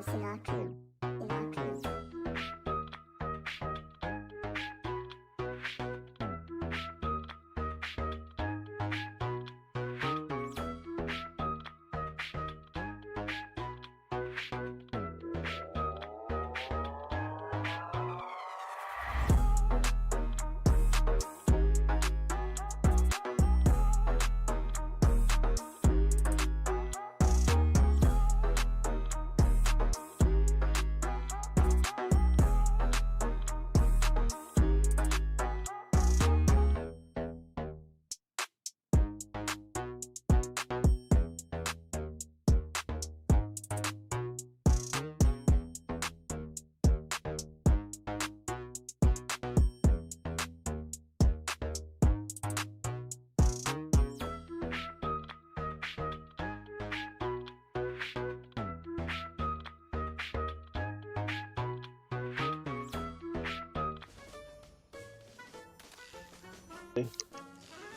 truth in our crew. In our crew.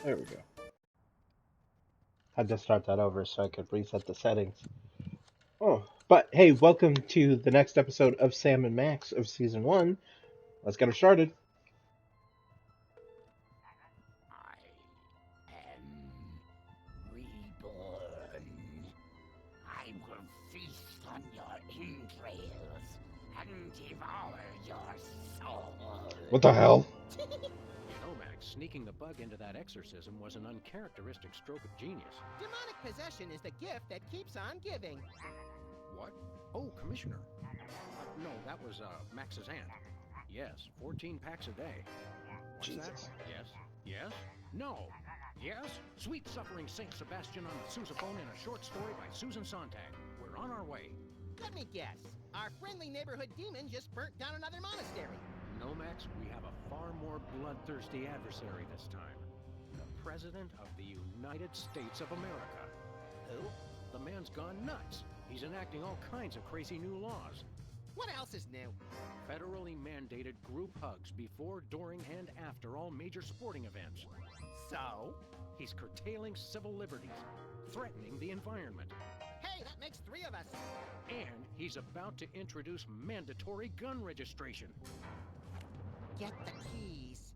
There we go. Had to start that over so I could reset the settings. Oh, but hey, welcome to the next episode of Sam&Max of Season 1. Let's get her started. I am reborn. I will feast on your entrails and devour your soul. What the hell? Max, sneaking the bug into that exorcism was an uncharacteristic stroke of genius. Demonic possession is the gift that keeps on giving. What? Oh, Commissioner. No, that was, Max's aunt. Yes, 14 packs a day. What's Jesus. that? Yes? Yes? No! Yes? Sweet suffering Saint Sebastian on the sousaphone in a short story by Susan Sontag. We're on our way. Let me guess. Our friendly neighborhood demon just burnt down another monastery. No, Max, we have a far more bloodthirsty adversary this time. The President of the United States of America. Who? The man's gone nuts. He's enacting all kinds of crazy new laws. What else is new? Federally mandated group hugs before, during, and after all major sporting events. So? He's curtailing civil liberties, threatening the environment. Hey, that makes 3 of us. And he's about to introduce mandatory gun registration. Get the keys.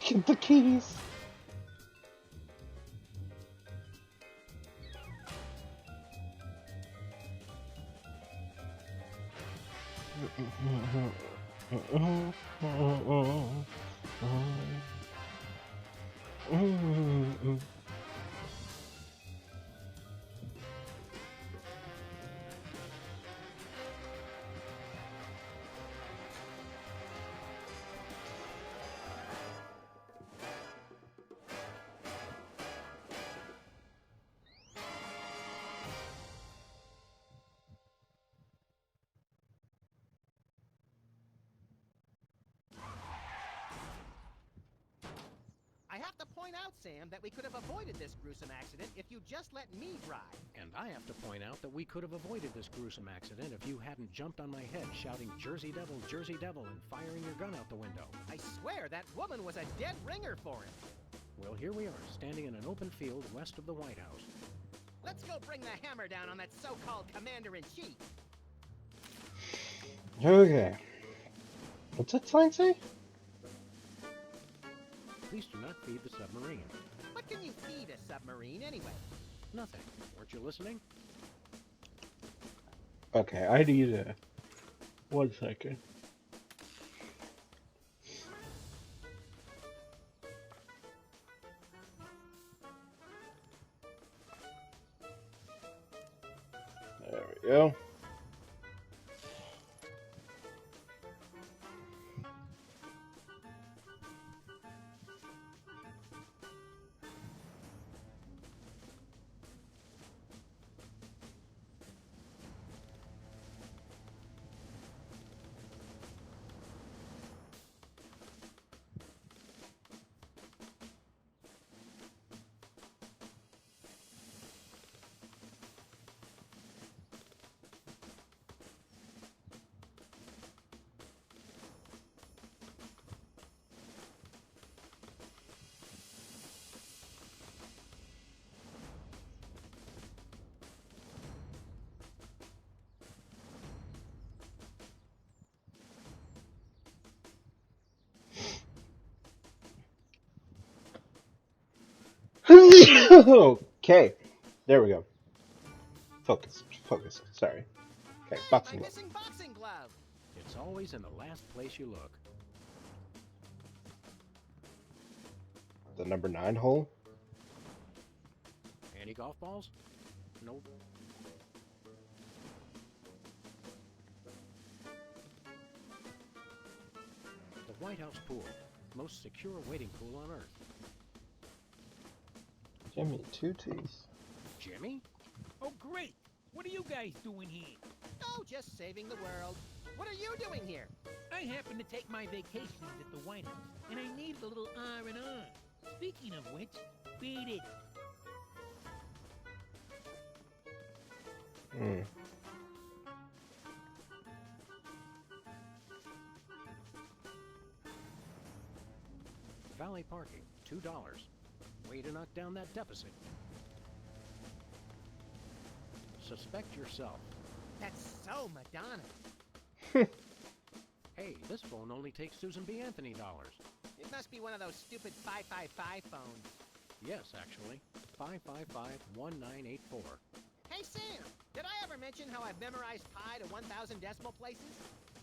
Get the keys. I have to point out, Sam, that we could have avoided this gruesome accident if you just let me drive. And I have to point out that we could have avoided this gruesome accident if you hadn't jumped on my head shouting Jersey Devil, and firing your gun out the window. I swear that woman was a dead ringer for it. Well, here we are, standing in an open field west of the White House. Let's go bring the hammer down on that so-called commander-in-chief. Okay. What's that sign say? Please do not feed the submarine. What can you feed a submarine anyway? Nothing. Weren't you listening? Okay, I need a... 1 second. There we go. Okay, there we go. Focus, focus. Sorry. Okay, Hey, boxing my glove. missing boxing glove. It's always in the last place you look. The number 9 hole. Any golf balls? Nope. The White House pool. Most secure waiting pool on Earth. Jimmy, 2 teeth. Jimmy? Oh, great! What are you guys doing here? Oh, just saving the world. What are you doing here? I happen to take my vacations at the White House, and I need a little R&R. Speaking of which, beat it. Hmm. Valet parking, $2. Way to knock down that deficit. Suspect yourself. That's so Madonna. Hey, this phone only takes Susan B. Anthony dollars. It must be one of those stupid 555 phones. Yes, actually. 555-1984. Hey, Sam, did I ever mention how I've memorized pi to 1,000 decimal places?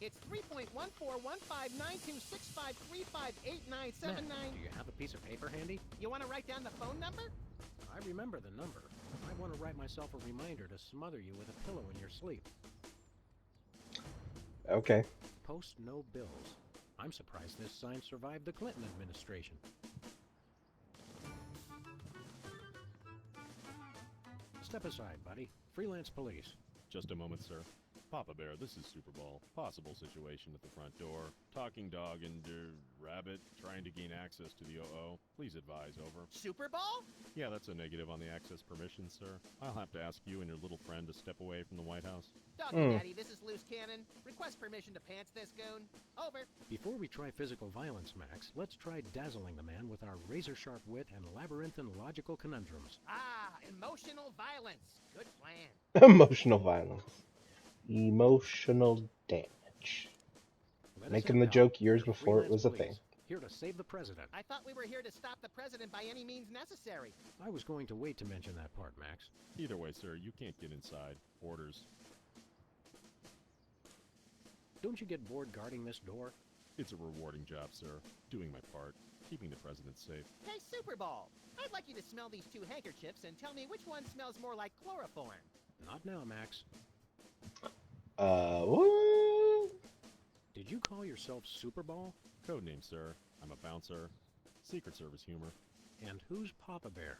It's 3.14159265358979. Matt, do you have a piece of paper handy? You want to write down the phone number? I remember the number. I want to write myself a reminder to smother you with a pillow in your sleep. Okay. Post no bills. I'm surprised this sign survived the Clinton administration. Step aside, buddy. Freelance police. Just a moment, sir. Papa Bear, this is Super Bowl. Possible situation at the front door. Talking dog and, rabbit trying to gain access to the OO. Please advise, over. Super Bowl? Yeah, that's a negative on the access permission, sir. I'll have to ask you and your little friend to step away from the White House. Doggy Daddy, this is Loose Cannon. Request permission to pants this goon. Over. Before we try physical violence, Max, let's try dazzling the man with our razor-sharp wit and labyrinthine logical conundrums. Ah, emotional violence. Good plan. Emotional violence. Emotional damage. Let us Making in the now. joke years We're before it freelance was a police, thing. Here to save the president. I thought we were here to stop the president by any means necessary. I was going to wait to mention that part, Max. Either way, sir, you can't get inside. Orders. Don't you get bored guarding this door? It's a rewarding job, sir. Doing my part. Keeping the president safe. Hey, Super Bowl, I'd like you to smell these 2 handkerchiefs and tell me which one smells more like chloroform. Not now, Max. What? Did you call yourself Super Bowl? Codename, sir. I'm a bouncer. Secret Service humor. And who's Papa Bear?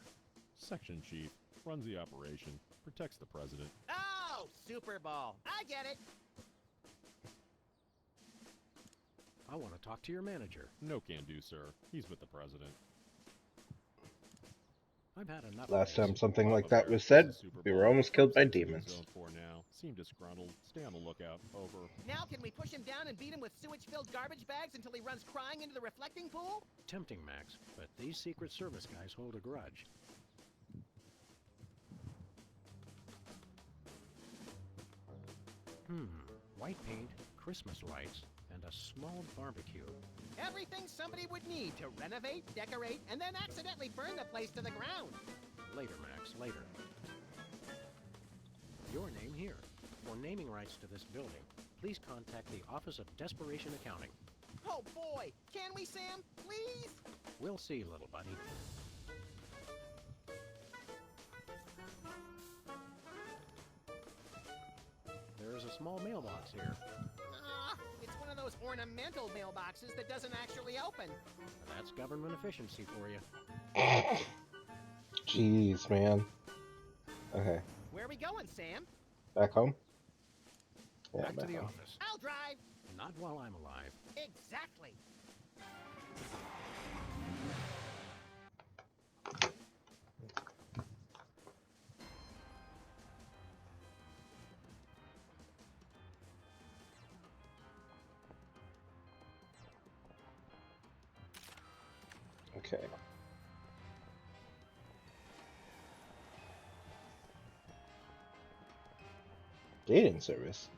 Section chief. Runs the operation. Protects the president. Oh, Super Bowl. I get it. I want to talk to your manager. No can do, sir. He's with the president. I've had enough Last of time this. something Papa like that Bear, was this said, is Super we Bowl. were almost killed by Upstairs in demons. Zone 4 now. Seem disgruntled. Stay on the lookout. Over. Now can we push him down and beat him with sewage-filled garbage bags until he runs crying into the reflecting pool? Tempting, Max, but these Secret Service guys hold a grudge. White paint, Christmas lights, and a small barbecue. Everything somebody would need to renovate, decorate, and then accidentally burn the place to the ground. Later, Max, later. Your name here. For naming rights to this building, please contact the Office of Desperation Accounting. Oh boy, can we, Sam? Please? We'll see, little buddy. There's a small mailbox here. It's one of those ornamental mailboxes that doesn't actually open. That's government efficiency for you. Jeez, man. Okay, Where are we going, Sam? back home? Yeah, Back to the home. office. I'll drive. Not while I'm alive. Exactly. Okay. Dating service.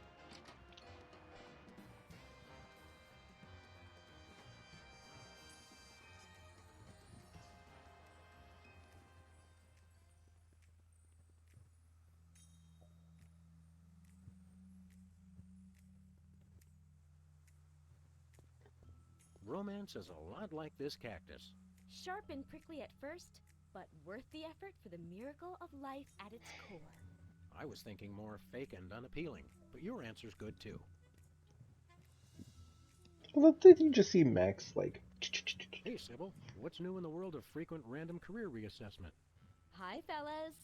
romance is a lot like this cactus. Sharp and prickly at first, but worth the effort for the miracle of life at its core. I was thinking more fake and unappealing, but your answer's good too. Well, did you just see Max, like... Hey, Sybil, what's new in the world of frequent random career reassessment? Hi, fellas.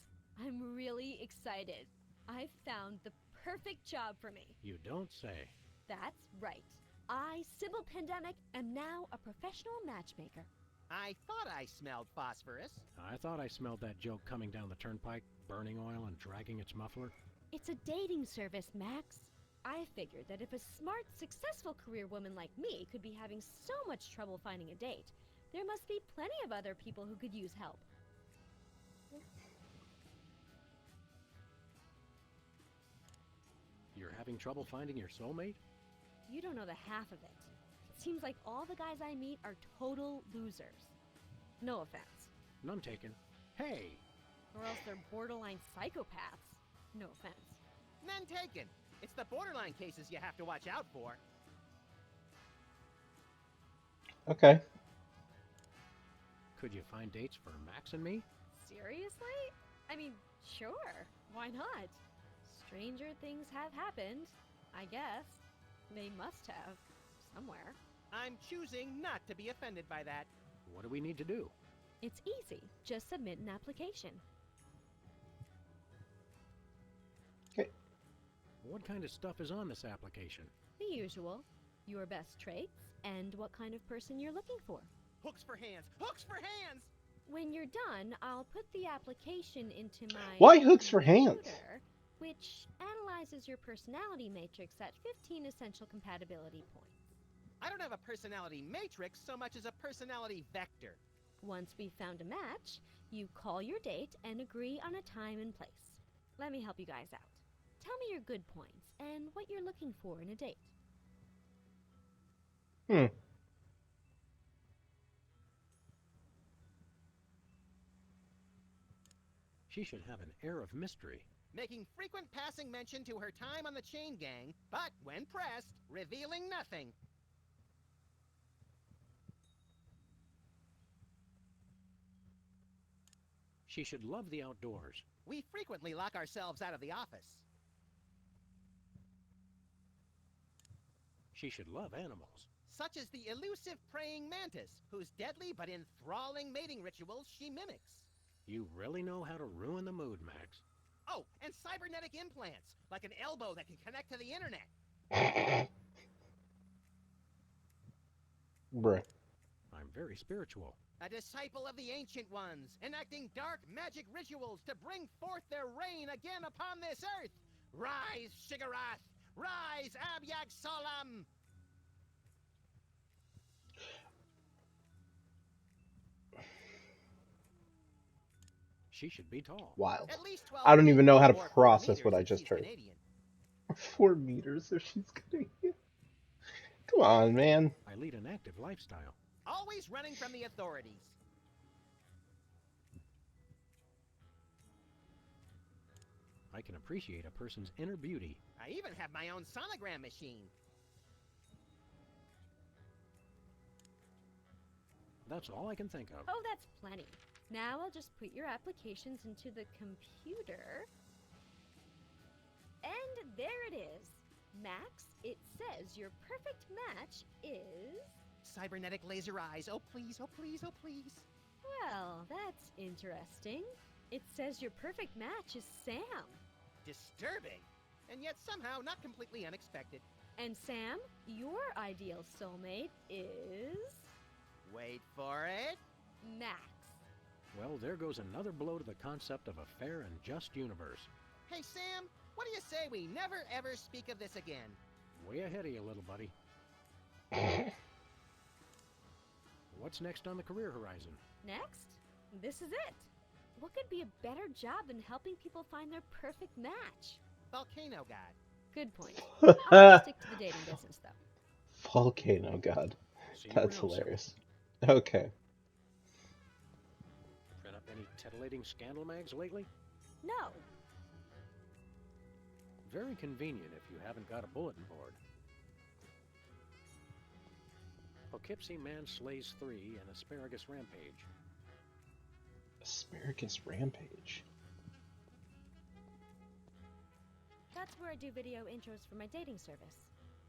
I'm really excited. I've found the perfect job for me. You don't say. That's right. I, Sybil Pandemic, am now a professional matchmaker. I thought I smelled phosphorus. I thought I smelled that joke coming down the turnpike, burning oil and dragging its muffler. It's a dating service, Max. I figured that if a smart, successful career woman like me could be having so much trouble finding a date, there must be plenty of other people who could use help. You're having trouble finding your soulmate? You don't know the half of it. It seems like all the guys I meet are total losers. No offense. None taken. Hey! Or else they're borderline psychopaths. No offense. None taken. It's the borderline cases you have to watch out for. Okay. Could you find dates for Max and me? Seriously? I mean, sure. Why not? Stranger things have happened, I guess. They must have. Somewhere. I'm choosing not to be offended by that. What do we need to do? It's easy. Just submit an application. Okay. What kind of stuff is on this application? The usual. Your best traits and what kind of person you're looking for. Hooks for hands! Hooks for hands! When you're done, I'll put the application into my... Why hooks for hands? computer, which analyzes your personality matrix at 15 essential compatibility points. I don't have a personality matrix so much as a personality vector. Once we've found a match, you call your date and agree on a time and place. Let me help you guys out. Tell me your good points and what you're looking for in a date. She should have an air of mystery. Making frequent passing mention to her time on the chain gang, but when pressed, revealing nothing. She should love the outdoors. We frequently lock ourselves out of the office. She should love animals. Such as the elusive praying mantis, whose deadly but enthralling mating rituals she mimics. You really know how to ruin the mood, Max. Oh, and cybernetic implants, like an elbow that can connect to the internet. Bruh. I'm very spiritual. A disciple of the Ancient Ones, enacting dark magic rituals to bring forth their reign again upon this earth. Rise, Shiggarath! Rise, Abyag Solam! She should be tall. Wild. At least 12 I don't even know how to or 4 process what meters I if just she's heard. Canadian. 4 meters if she's gonna... Come on, man. I lead an active lifestyle. Always running from the authorities. I can appreciate a person's inner beauty. I even have my own sonogram machine. That's all I can think of. Oh, that's plenty. Now I'll just put your applications into the computer. And there it is. Max, it says your perfect match is... Cybernetic laser eyes. Oh, please, oh, please, oh, please. Well, that's interesting. It says your perfect match is Sam. Disturbing. And yet somehow not completely unexpected. And Sam, your ideal soulmate is... Wait for it. Max. Well, there goes another blow to the concept of a fair and just universe. Hey, Sam, what do you say we never ever speak of this again? Way ahead of you, little buddy. What's next on the career horizon? Next? This is it. What could be a better job than helping people find their perfect match? Volcano God. Good point. I'll stick to the dating business, though. Volcano God. See you That's real soon. hilarious. Okay. Print up any titillating scandal mags lately? No. Very convenient if you haven't got a bulletin board. Poughkeepsie Man slays 3 and Asparagus Rampage. Asparagus Rampage. That's where I do video intros for my dating service.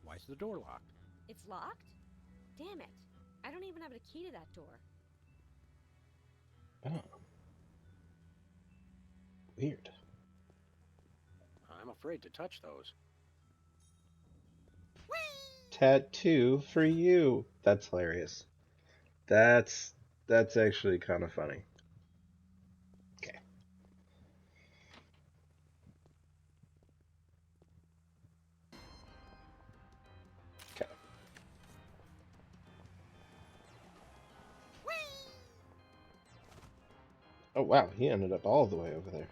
Why's the door locked? It's locked? Damn it. I don't even have a key to that door. Oh. Weird. I'm afraid to touch those. Tattoo for you. That's hilarious. That's actually kind of funny. Okay. Okay. Oh wow, he ended up all the way over there.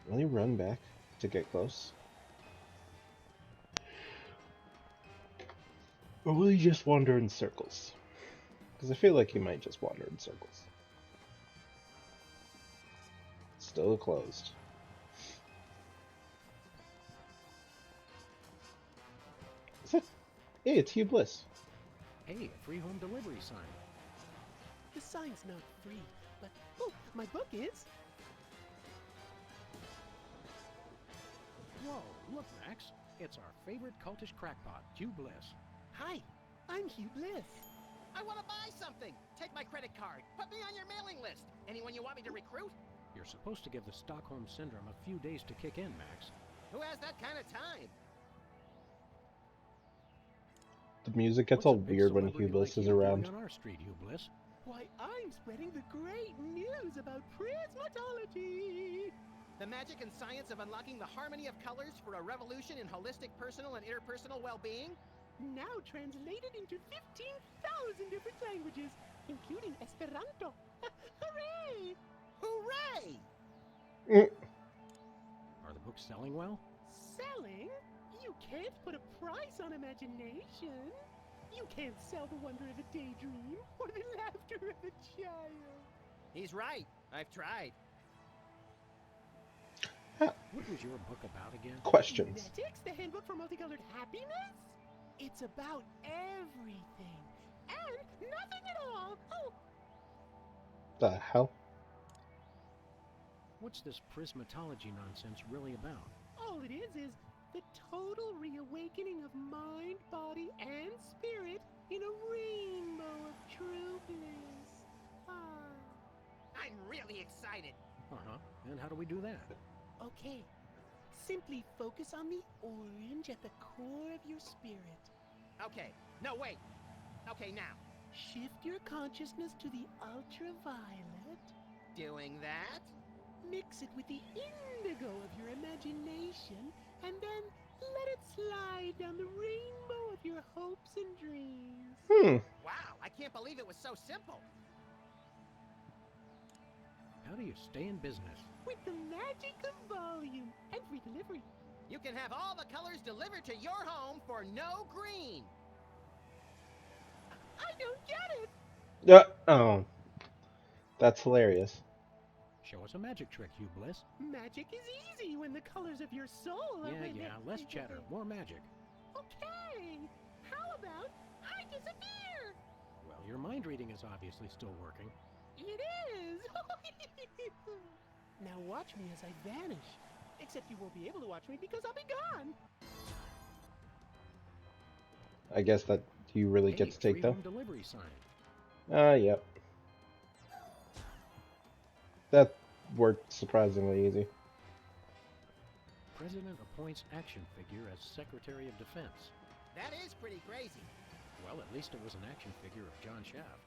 Will he run back to get close? Or will he just wander in circles? Because I feel like he might just wander in circles. Still closed. Is it? Hey, it's Hugh Bliss. Hey, a free home delivery sign. The sign's not free, but oh, my book is. Whoa, look, Max. It's our favorite cultish crackpot, Hugh Bliss. Hi, I'm Hugh Bliss. I want to buy something. Take my credit card. Put me on your mailing list. Anyone you want me to recruit? You're supposed to give the Stockholm Syndrome a few days to kick in, Max. Who has that kind of time? The music gets What's all a big weird when celebrity Hugh Bliss like is you doing around. on our street, Hugh Bliss? Why, I'm spreading the great news about prismatology. The magic and science of unlocking the harmony of colors for a revolution in holistic personal and interpersonal well-being? Now translated into 15,000 different languages, including Esperanto. Hooray! Hooray! Are the books selling well? Selling? You can't put a price on imagination. You can't sell the wonder of a daydream or the laughter of a child. He's right. I've tried. What was your book about again? Questions. Genetics, the handbook for multicolored happiness? It's about everything and nothing at all. Oh, The hell? What's this prismatology nonsense really about? all it is the total reawakening of mind, body, and spirit in a rainbow of true bliss. Ah. I'm really excited. Uh-huh. And how do we do that? Okay. Simply focus on the orange at the core of your spirit. Okay. No, wait. Okay, now. Shift your consciousness to the ultraviolet. Doing that? Mix it with the indigo of your imagination, and then let it slide down the rainbow of your hopes and dreams. Wow, I can't believe it was so simple. How do you stay in business? With the magic of volume and free delivery. You can have all the colors delivered to your home for no green. I don't get it. Oh. That's hilarious. Show us a magic trick, Hugh Bliss. Magic is easy when the colors of your soul are Yeah, less chatter, more magic. Okay. How about I disappear? Well, your mind reading is obviously still working. It is. Now watch me as I vanish. Except you won't be able to watch me because I'll be gone. I guess that you really Hey, get to take free them. home delivery sign. Yep. That worked surprisingly easy. President appoints action figure as Secretary of Defense. That is pretty crazy. Well, at least it was an action figure of John Shaft.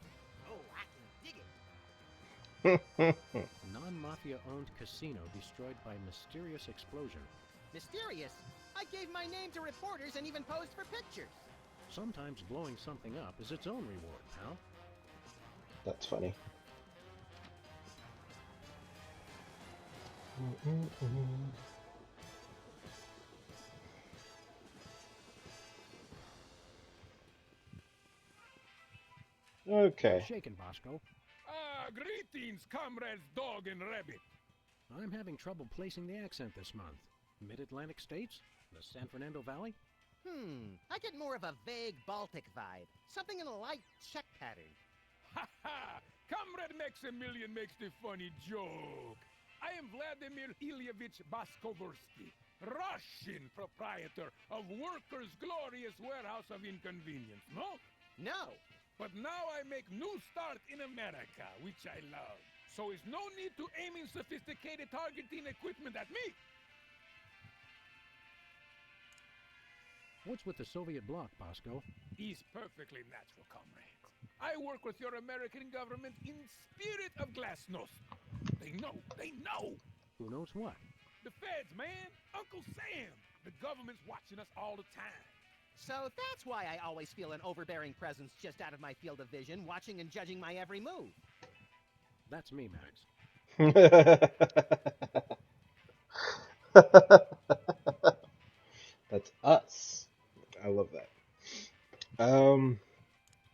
Oh, I can dig it. Non-mafia-owned casino destroyed by mysterious explosion. Mysterious? I gave my name to reporters and even posed for pictures. Sometimes blowing something up is its own reward, pal. That's funny. Okay. Shaken, Bosco. Greetings, comrades Dog and Rabbit. I'm having trouble placing the accent this month. Mid-Atlantic states? The San Fernando Valley? I get more of a vague Baltic vibe. Something in a light check pattern. Ha ha! Comrade Maximilian makes the funny joke. I am Vladimir Ilyevich Baskovorsky, Russian proprietor of Workers' Glorious Warehouse of Inconvenience, no? No. But now I make new start in America, which I love. So is no need to aiming sophisticated targeting equipment at me. What's with the Soviet bloc, Bosco? Is perfectly natural, comrade. I work with your American government in spirit of glasnost. They know. Who knows what? The feds, man. Uncle Sam. The government's watching us all the time. So that's why I always feel an overbearing presence just out of my field of vision, watching and judging my every move. That's me, Max. That's us. I love that.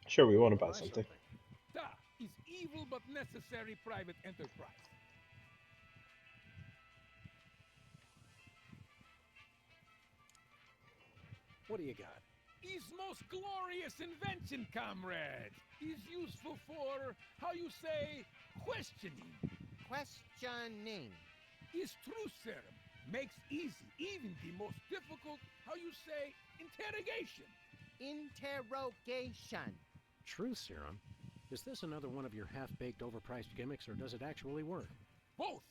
Sure, we want to buy something. Da is evil but necessary private enterprise. What do you got? His most glorious invention, comrades, is useful for, how you say, questioning. Questioning. His truth serum makes easy even the most difficult, how you say, interrogation. Interrogation. Truth serum? Is this another one of your half-baked, overpriced gimmicks, or does it actually work? Both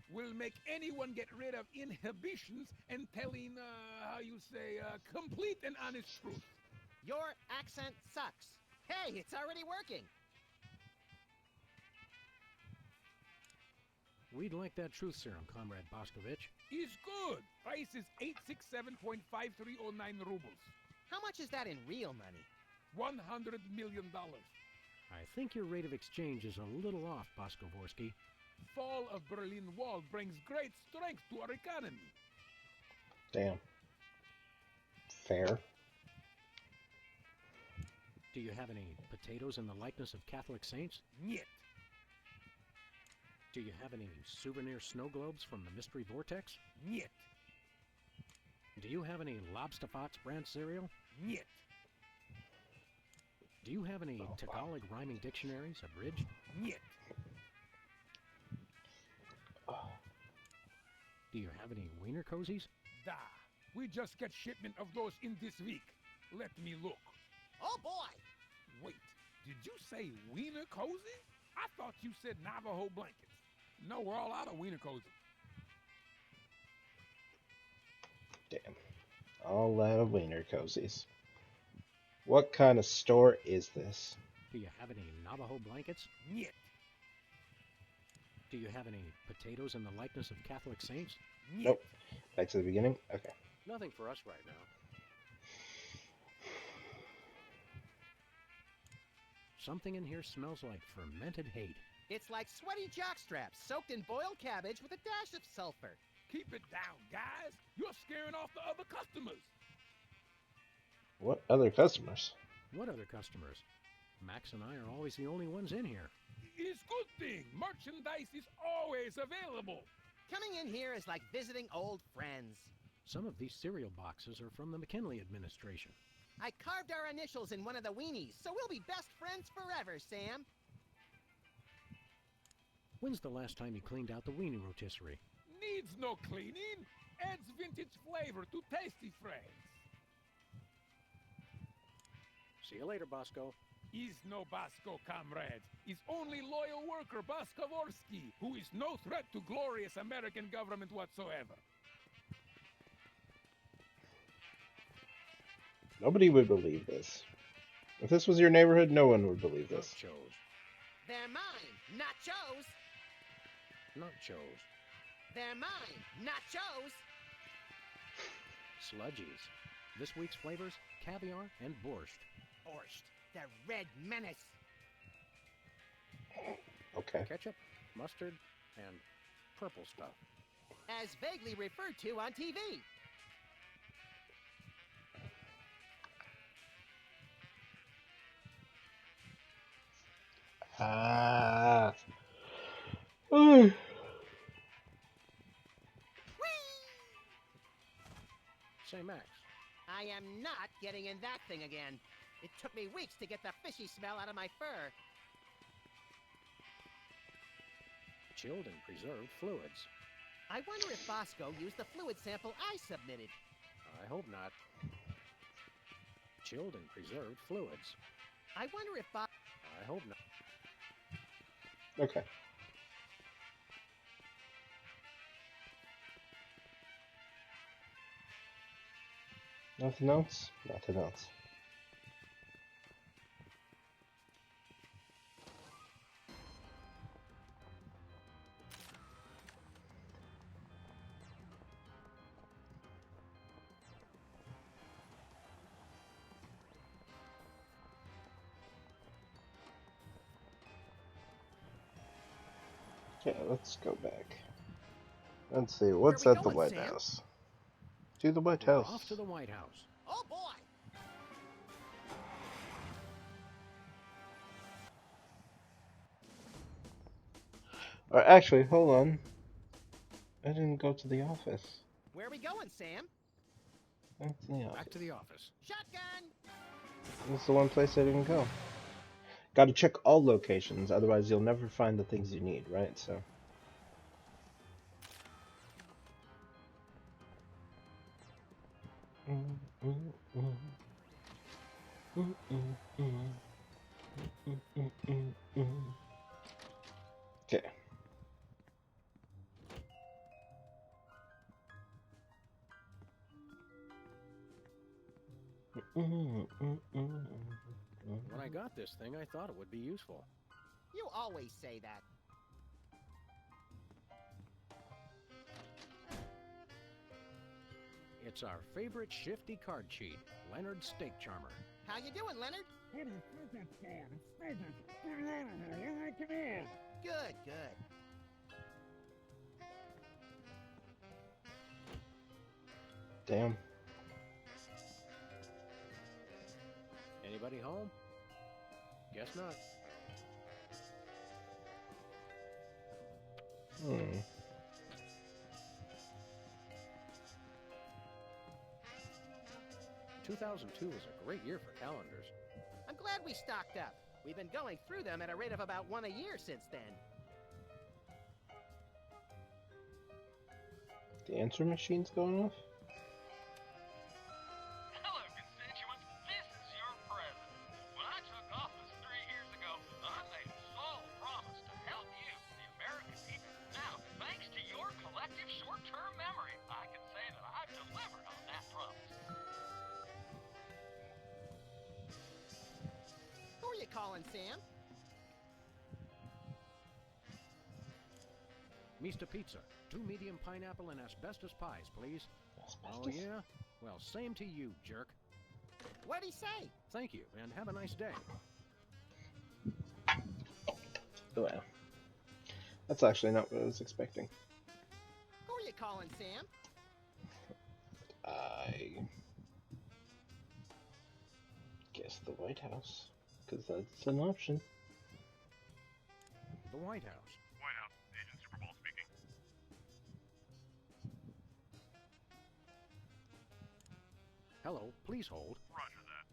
will make anyone get rid of inhibitions and telling, how you say, complete and honest truth. Your accent sucks. Hey, it's already working. We'd like that truth serum, Comrade Boscovich. Is good. Price is 867.5309 rubles. How much is that in real money? $100 million. I think your rate of exchange is a little off, Boscovorsky. Fall of Berlin Wall brings great strength to our economy. Damn. Fair. Do you have any potatoes in the likeness of Catholic saints? Niet. Do you have any souvenir snow globes from the Mystery Vortex? Niet. Do you have any Lobster Fox brand cereal? Niet. Do you have any Tagalog rhyming dictionaries abridged? Niet. Do you have any wiener cozies? Da. We just get shipment of those in this week. Let me look. Oh boy! Wait, did you say wiener cozy? I thought you said Navajo blankets. No, we're all out of wiener cozy. Damn. All out of wiener cozies. What kind of store is this? Do you have any Navajo blankets? Niet. Do you have any potatoes in the likeness of Catholic saints? Niet. Nope. Back to the beginning? Okay. Nothing for us right now. Something in here smells like fermented hate. It's like sweaty jockstraps soaked in boiled cabbage with a dash of sulfur. Keep it down, guys. You're scaring off the other customers. What other customers? What other customers? Max and I are always the only ones in here. It's good thing. Merchandise is always available. Coming in here is like visiting old friends. Some of these cereal boxes are from the McKinley administration. I carved our initials in one of the weenies, so we'll be best friends forever, Sam. When's the last time you cleaned out the weenie rotisserie? Needs no cleaning. Adds vintage flavor to tasty frays. See you later, Bosco. Is no Bosco, comrades. Is only loyal worker Boskovorsky, who is no threat to glorious American government whatsoever. Nobody would believe this. If this was your neighborhood, no one would believe this. Nachos. They're mine, nachos. Nachos. They're mine, nachos. Sludgies. This week's flavors, caviar and borscht. Borscht, the red menace. Okay. Ketchup, mustard, and purple stuff. As vaguely referred to on TV. Ah. Say, Max, I am not getting in that thing again. It took me weeks to get the fishy smell out of my fur. Chilled and preserved fluids. I wonder if Bosco used the fluid sample I submitted. I hope not. Chilled and preserved fluids. I wonder if I hope not. Okay. Nothing else? Nothing else. Okay, let's go back. Let's see, what's Where we at the going, White Sam? House? To the White We're House. off to the White House. Oh boy! Or actually, hold on. I didn't go to the office. Where are we going, Sam? That's the office. Back to the office. Shotgun! This is the one place I didn't go. Gotta check all locations, otherwise you'll never find the things you need, right? So. Okay. When I got this thing, I thought it would be useful. You always say that. It's our favorite shifty card cheat, Leonard's Steak Charmer. How you doing, Leonard? Good, good. Damn. Anybody home? Guess not. Hmm. "2002 was a great year for calendars. I'm glad we stocked up. We've been going through them at a rate of about one a year since then. The answer machine's going off? Hello, constituents. This is your president. When I took office 3 years ago, I made a solemn promise to help you, the American people. Now, thanks to your collective short-term memory, I can say that I've delivered on that promise. Who are you calling, Sam? Mr. Pizza, 2 medium pineapple and asbestos pies, please. Oh, Asbestos? yeah? Well, same to you, jerk. What'd he say? Thank you, and have a nice day. Well, that's actually not what I was expecting. Who are you calling, Sam? I guess the White House, because that's an option. The White House. White House, Agent Superball speaking. Hello, please hold. Roger that.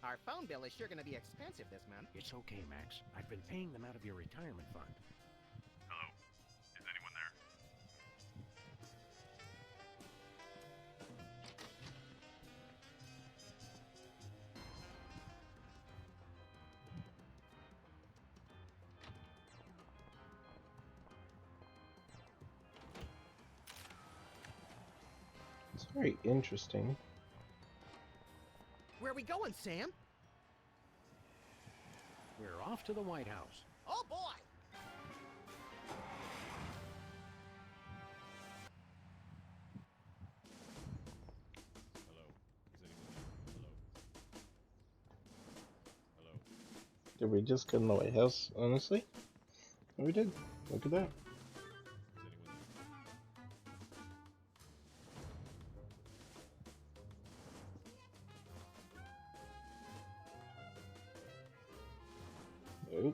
Our phone bill is sure going to be expensive this month. It's okay, Max. I've been paying them out of your retirement fund. Hello? Is anyone there? It's very interesting. Where are we going, Sam? We're off to the White House. Oh boy! Hello? Is anyone there? Hello? Hello? Did we just get in the White House, honestly? Oh, we did. Look at that. Is anyone Oh.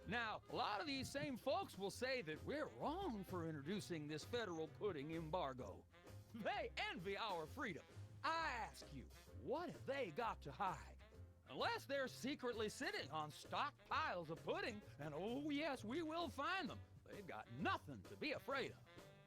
Now, a lot of these same folks will say that we're wrong for introducing this federal pudding embargo. They envy our freedom. I ask you, what have they got to hide? Unless they're secretly sitting on stockpiles of pudding, and oh yes, we will find them. They've got nothing to be afraid of.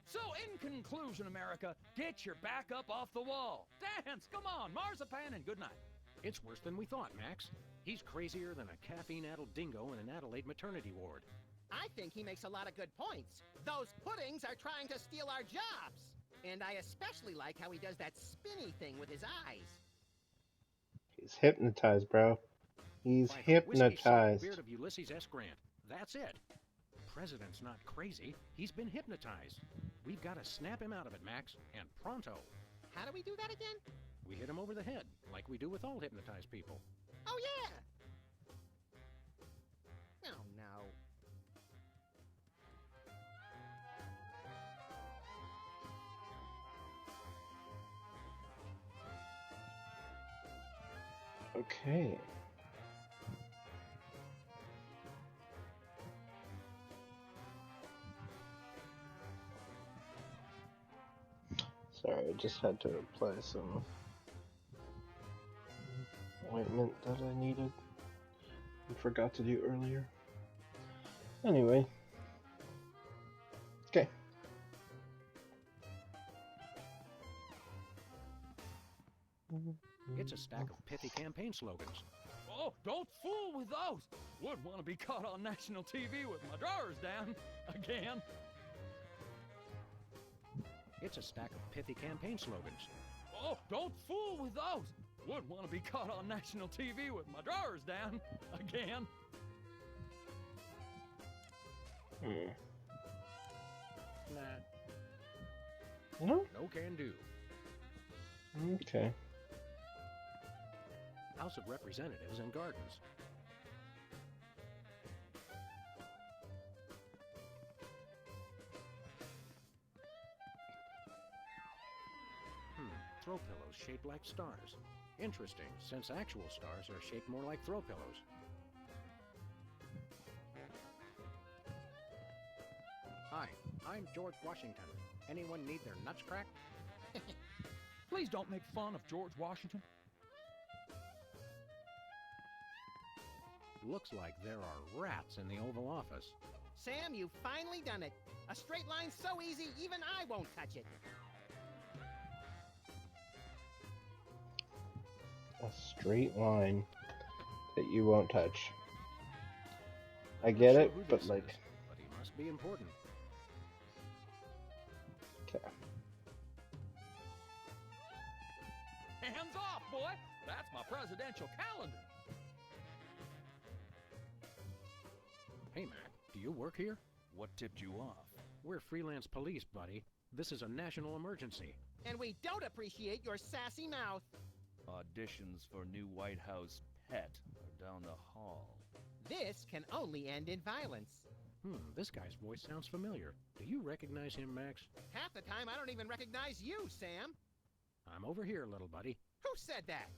So in conclusion, America, get your back up off the wall. Dance, come on, marzipan, and good night. It's worse than we thought, Max. He's crazier than a caffeine-addled dingo in an Adelaide maternity ward. I think he makes a lot of good points. Those puddings are trying to steal our jobs. And I especially like how he does that spinny thing with his eyes. He's hypnotized, bro. He's By the whiskey-soaked hypnotized. beard of Ulysses S. Grant. That's it. President's not crazy. He's been hypnotized. We've got to snap him out of it, Max, and pronto. How do we do that again? We hit him over the head, like we do with all hypnotized people. Oh, yeah! Oh, no. Okay. Sorry, I just had to apply some ointment that I needed and forgot to do earlier. Anyway. Okay. It's a stack of pithy campaign slogans. Oh, don't fool with those. Would want to be caught on national TV with my drawers down again. It's a stack of pithy campaign slogans. Oh, don't fool with those. Would want to be caught on national TV with my drawers down again. Nah. No? No can do. Okay. House of Representatives and Gardens. Throw pillows shaped like stars. Interesting, since actual stars are shaped more like throw pillows. Hi, I'm George Washington. Anyone need their nuts cracked? Please don't make fun of George Washington. Looks like there are rats in the Oval Office. Sam, you've finally done it. A straight line so easy, even I won't touch it. A straight line that you won't touch. I get it, but like... But he must be important. Okay. Hands off, boy! That's my presidential calendar. Hey, Mac, do you work here? What tipped you off? We're freelance police, buddy. This is a national emergency. And we don't appreciate your sassy mouth. Auditions for new White House pet are down the hall. This can only end in violence. This guy's voice sounds familiar. Do you recognize him, Max? Half the time, I don't even recognize you, Sam. I'm over here, little buddy. Who said that?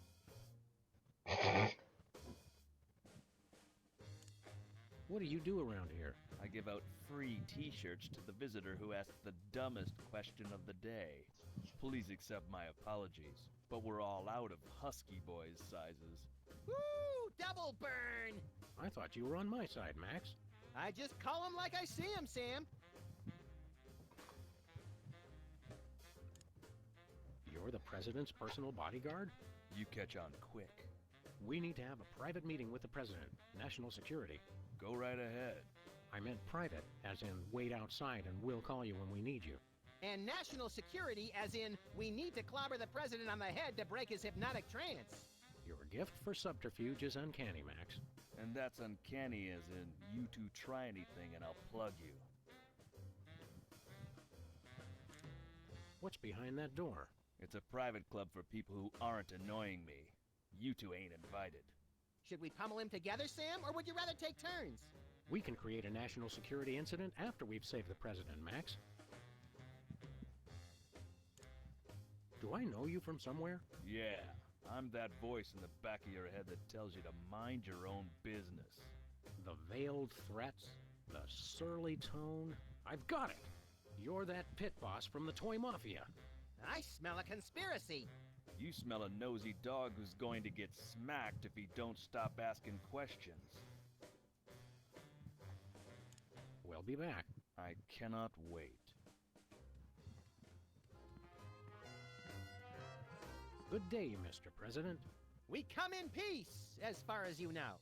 What do you do around here? I give out free t-shirts to the visitor who asks the dumbest question of the day. Please accept my apologies, but we're all out of Husky Boys sizes. Woo! Double burn! I thought you were on my side, Max. I just call him like I see him, Sam. You're the president's personal bodyguard? You catch on quick. We need to have a private meeting with the president. National security. Go right ahead. I meant private, as in wait outside and we'll call you when we need you. And national security, as in we need to clobber the president on the head to break his hypnotic trance. Your gift for subterfuge is uncanny, Max. And that's uncanny as in you two try anything and I'll plug you. What's behind that door? It's a private club for people who aren't annoying me. You two ain't invited. Should we pummel him together, Sam, or would you rather take turns? We can create a national security incident after we've saved the president, Max. Do I know you from somewhere? Yeah, I'm that voice in the back of your head that tells you to mind your own business. The veiled threats, the surly tone. I've got it. You're that pit boss from the Toy Mafia. I smell a conspiracy. You smell a nosy dog who's going to get smacked if he don't stop asking questions. We'll be back. I cannot wait. Good day, Mr. President. We come in peace, as far as you know.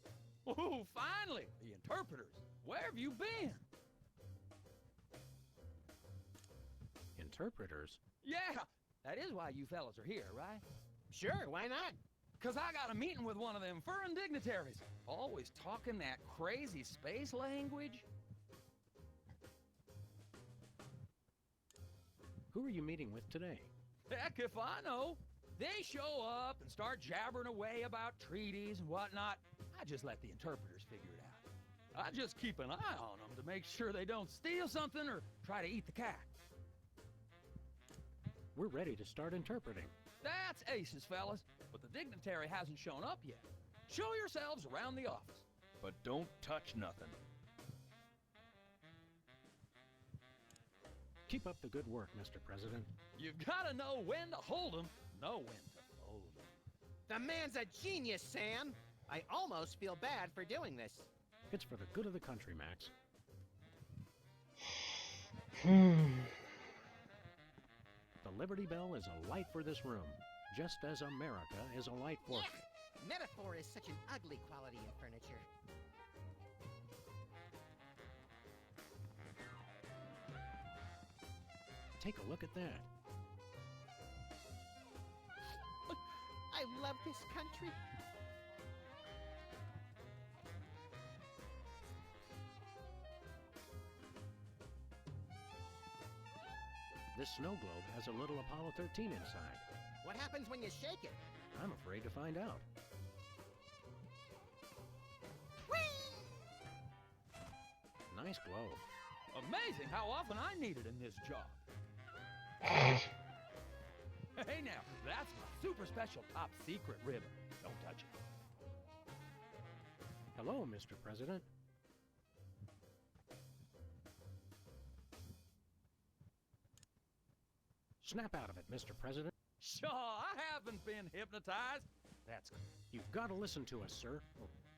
Oh, finally! The interpreters. Where have you been? Interpreters? Yeah, that is why you fellas are here, right? Sure, why not? 'Cause I got a meeting with one of them foreign dignitaries. Always talking that crazy space language. Who are you meeting with today? Heck if I know. They show up and start jabbering away about treaties and whatnot. I just let the interpreters figure it out. I just keep an eye on them to make sure they don't steal something or try to eat the cat. We're ready to start interpreting. That's aces, fellas, but the dignitary hasn't shown up yet. Show yourselves around the office. But don't touch nothing. Keep up the good work, Mr. President. You've got to know when to hold 'em, know when to fold 'em. The man's a genius, Sam. I almost feel bad for doing this. It's for the good of the country, Max. The Liberty Bell is a light for this room, just as America is a light for... Yeah! Metaphor is such an ugly quality in furniture. Take a look at that. I love this country. This snow globe has a little Apollo 13 inside. What happens when you shake it? I'm afraid to find out. Whee! Nice globe. Amazing how often I need it in this job. Hey now, that's my super special top secret ribbon. Don't touch it. Hello, Mr. President. Snap out of it, Mr. President. Sure, I haven't been hypnotized. That's... You've got to listen to us, sir.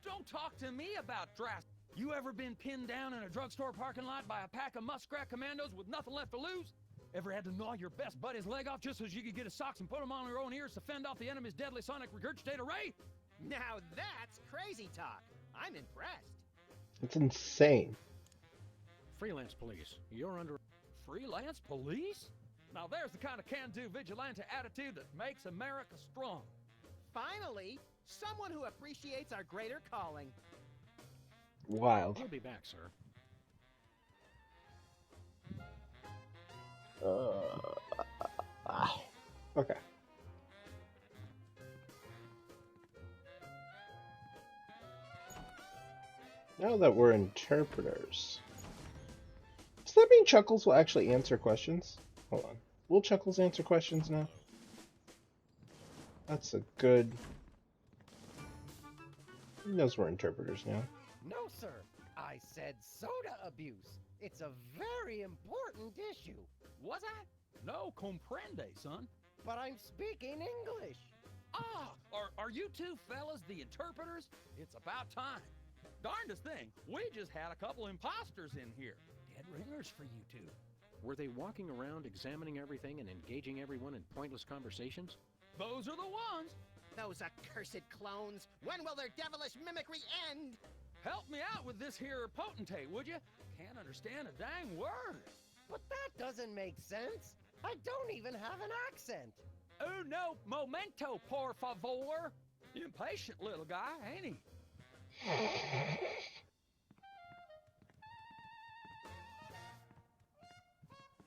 Don't talk to me about dress. You ever been pinned down in a drugstore parking lot by a pack of muskrat commandos with nothing left to lose? Ever had to gnaw your best buddy's leg off just so you could get his socks and put them on your own ears to fend off the enemy's deadly sonic regurgitator ray? Now that's crazy talk. I'm impressed. It's insane. Freelance police, you're under... Freelance police? Now there's the kind of can-do vigilante attitude that makes America strong. Finally, someone who appreciates our greater calling. Wild. We'll be back, sir. Okay. Now that we're interpreters, does that mean Chuckles will actually answer questions? Hold on. Will Chuckles answer questions now? That's a good... He knows we're interpreters now. No, sir. I said soda abuse. It's a very important issue. Was I? No comprende, son. But I'm speaking English. Ah, are you two fellas the interpreters? It's about time. Darndest thing, we just had a couple imposters in here. Dead ringers for you two. Were they walking around examining everything and engaging everyone in pointless conversations? Those are the ones. Those accursed clones. When will their devilish mimicry end? Help me out with this here potentate, would you? Can't understand a dang word. But that doesn't make sense. I don't even have an accent. Uno momento, por favor. Impatient little guy, ain't he?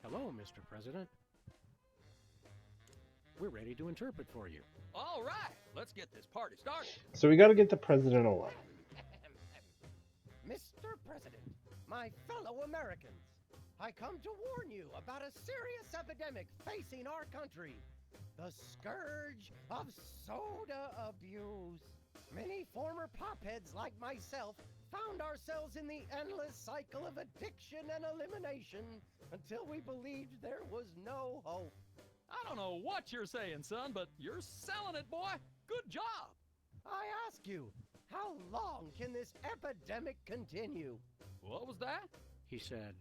Hello, Mr. President. We're ready to interpret for you. All right, let's get this party started. So we got to get the president alone. Mr. President, my fellow Americans, I come to warn you about a serious epidemic facing our country. The scourge of soda abuse. Many former popheads like myself found ourselves in the endless cycle of addiction and elimination until we believed there was no hope. I don't know what you're saying, son, but you're selling it, boy. Good job. I ask you, how long can this epidemic continue? What was that? He said,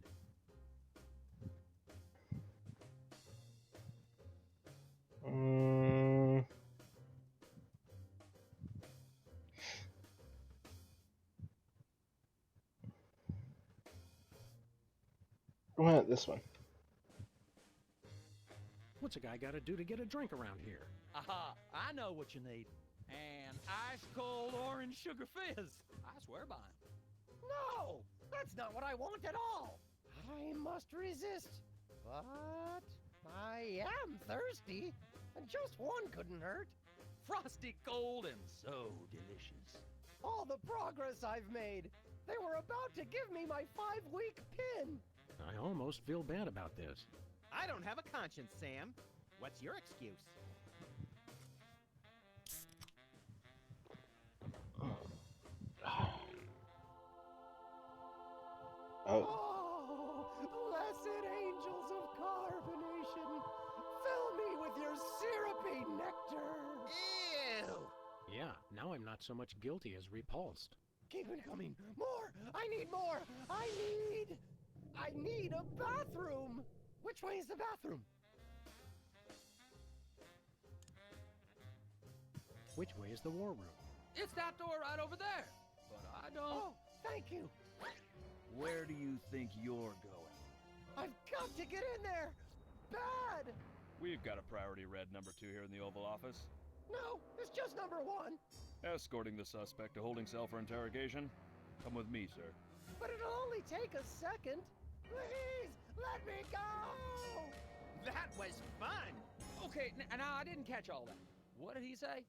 I want this one. what's a guy got to do to get a drink around here? Aha, I know what you need. An ice-cold orange sugar fizz. I swear by him. No, that's not what I want at all. I must resist, but I am thirsty, and just one couldn't hurt. Frosty cold and so delicious. All the progress I've made. They were about to give me my 5-week pin. I almost feel bad about this. I don't have a conscience, Sam. What's your excuse? Oh. Blessed angels of carbonation, fill me with your syrupy nectar. Ew! Yeah, now I'm not so much guilty as repulsed. Keep it coming. More! I need more! I need a bathroom! Which way is the bathroom? Which way is the war room? It's that door right over there. But I don't... Oh, thank you. Where do you think you're going? I've got to get in there! Bad! We've got a priority red number 2 here in the Oval Office. No, it's just number 1. Escorting the suspect to holding cell for interrogation. Come with me, sir. But it'll only take a second. Please, let me go! That was fun! Okay, now I didn't catch all that. What did he say?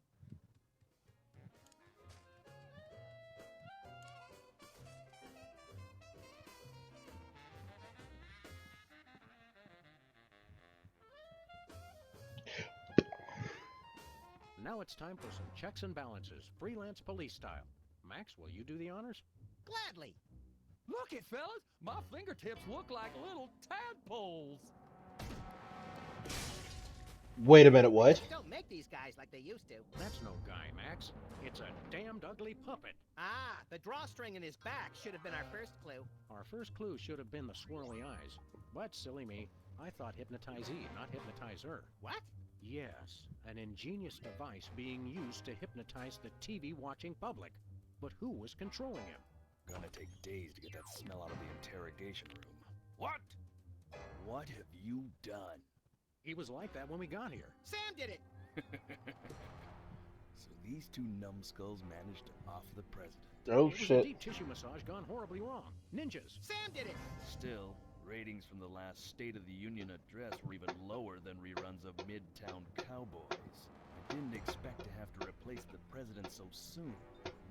Now it's time for some checks and balances, freelance police style. Max, will you do the honors? Gladly. Look it, fellas. My fingertips look like little tadpoles. Wait a minute, what? Don't make these guys like they used to. That's no guy, Max. It's a damned ugly puppet. Ah, the drawstring in his back should have been our first clue. Our first clue should have been the swirly eyes. But, silly me, I thought hypnotizee, not hypnotizer. What? Yes, an ingenious device being used to hypnotize the TV-watching public. But who was controlling him? Gonna take days to get that smell out of the interrogation room. What? What have you done? He was like that when we got here. Sam did it! So these 2 numbskulls managed to off the president. Oh, it was shit. a deep tissue massage gone horribly wrong. Ninjas. Sam did it! Still, ratings from the last State of the Union address were even lower than reruns of Midtown Cowboys. I didn't expect to have to replace the president so soon.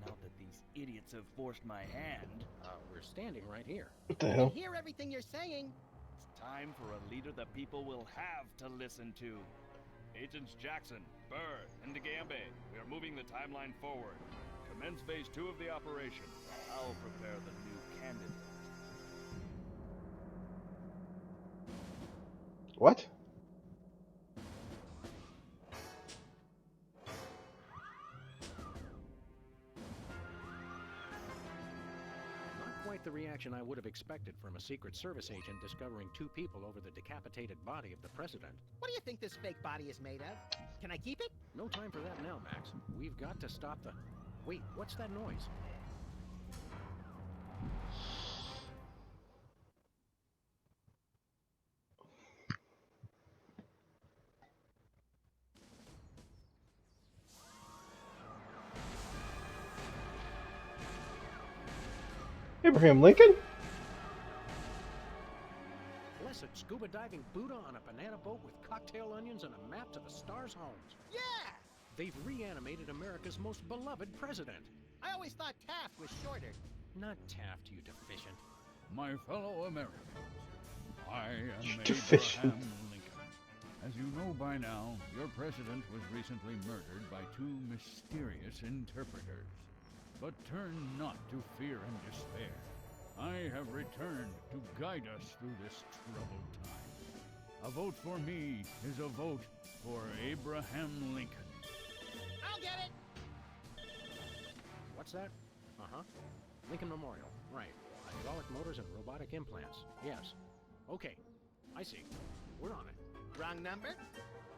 Now that these idiots have forced my hand... We're standing right here. What the I hell? hear everything you're saying. It's time for a leader the people will have to listen to. Agents Jackson, Burr, and DeGambe, we are moving the timeline forward. Commence phase 2 of the operation. I'll prepare the new candidate. What? Not quite the reaction I would have expected from a Secret Service agent discovering 2 people over the decapitated body of the president. What do you think this fake body is made of? Can I keep it? No time for that now, Max. We've got to stop the... Wait, what's that noise? Abraham Lincoln? Blessed scuba diving Buddha on a banana boat with cocktail onions and a map to the stars' homes. Yeah! They've reanimated America's most beloved president. I always thought Taft was shorter. Not Taft, you deficient. My fellow Americans, I am Deficient. Abraham Lincoln. As you know by now, your president was recently murdered by 2 mysterious interpreters. But turn not to fear and despair. I have returned to guide us through this troubled time. A vote for me is a vote for Abraham Lincoln. I'll get it! What's that? Uh-huh. Lincoln Memorial. Right. Hydraulic motors and robotic implants. Yes. Okay. I see. We're on it. Wrong number?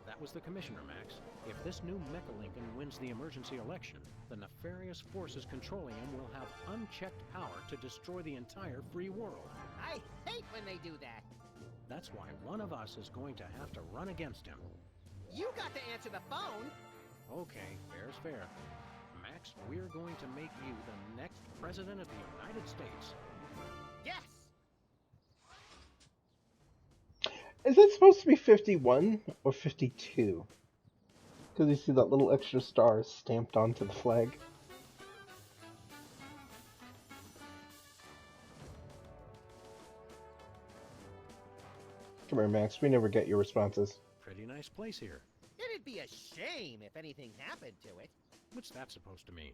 That was the commissioner, Max. If this new Mecha Lincoln wins the emergency election, the nefarious forces controlling him will have unchecked power to destroy the entire free world. I hate when they do that. That's why one of us is going to have to run against him. You got to answer the phone. Okay, fair's fair. Max, we're going to make you the next president of the United States. Yes! Is it supposed to be 51 or 52? Because you see that little extra star stamped onto the flag. Come here, Max. We never get your responses. Pretty nice place here. It'd be a shame if anything happened to it. What's that supposed to mean?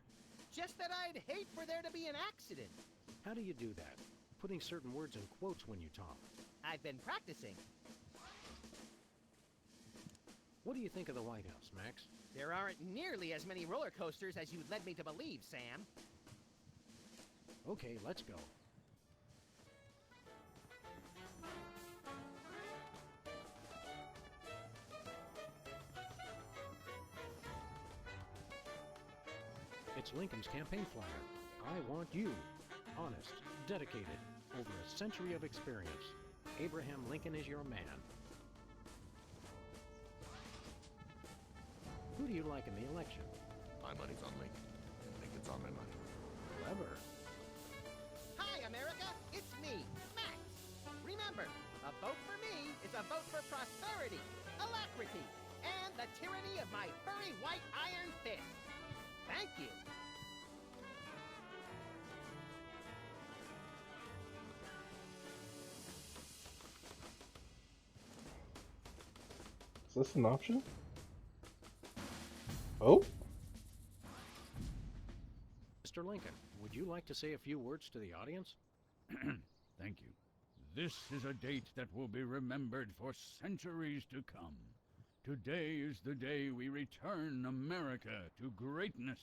Just that I'd hate for there to be an accident. How do you do that? Putting certain words in quotes when you talk. I've been practicing. What do you think of the White House, Max? There aren't nearly as many roller coasters as you'd led me to believe, Sam. Okay, let's go. It's Lincoln's campaign flyer. I want you. Honest, dedicated, over a century of experience. Abraham Lincoln is your man. Who do you like in the election? My money's on Lincoln. Lincoln's on my money. Clever. Hi, America. It's me, Max. Remember, a vote for me is a vote for prosperity, alacrity, and the tyranny of my furry white iron fist. Thank you. Is this an option? Oh? Mr. Lincoln, would you like to say a few words to the audience? Thank you. This is a date that will be remembered for centuries to come. Today is the day we return America to greatness.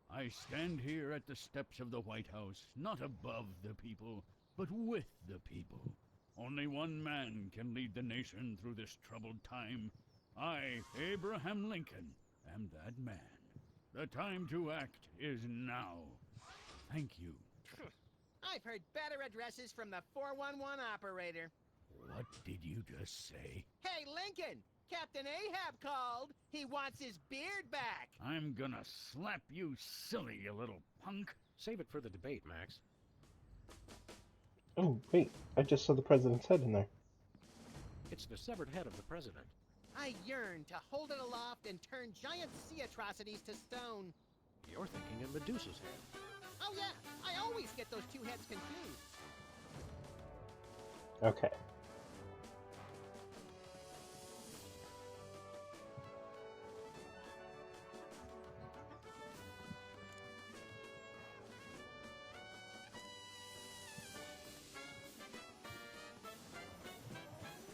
I stand here at the steps of the White House, not above the people, but with the people. Only one man can lead the nation through this troubled time. I, Abraham Lincoln, am that man. The time to act is now. Thank you. I've heard better addresses from the 411 operator. What did you just say? Hey, Lincoln! Captain Ahab called. He wants his beard back. I'm gonna slap you silly, you little punk. Save it for the debate, Max. Oh, wait. I just saw the president's head in there. It's the severed head of the president. I yearn to hold it aloft and turn giant sea atrocities to stone. You're thinking of Medusa's head. Oh yeah, I always get those two heads confused. Okay.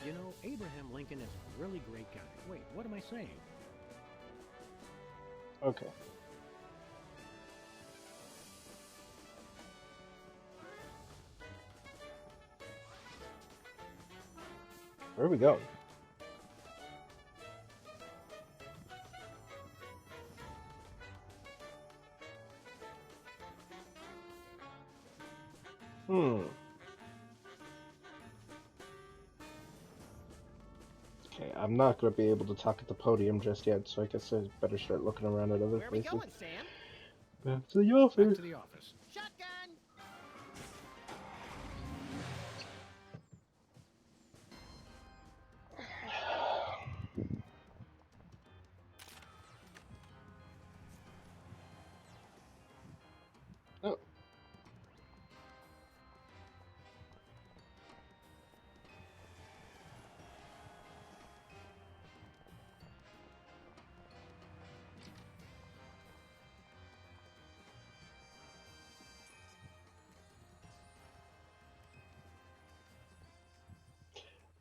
You know, Abraham Lincoln is a really great guy. Wait, what am I saying? Okay. Where are we going? Okay, I'm not going to be able to talk at the podium just yet, so I guess I better start looking around at other Where are we places. going, Sam? Back to the office. Back to the office. Shotgun! Oh.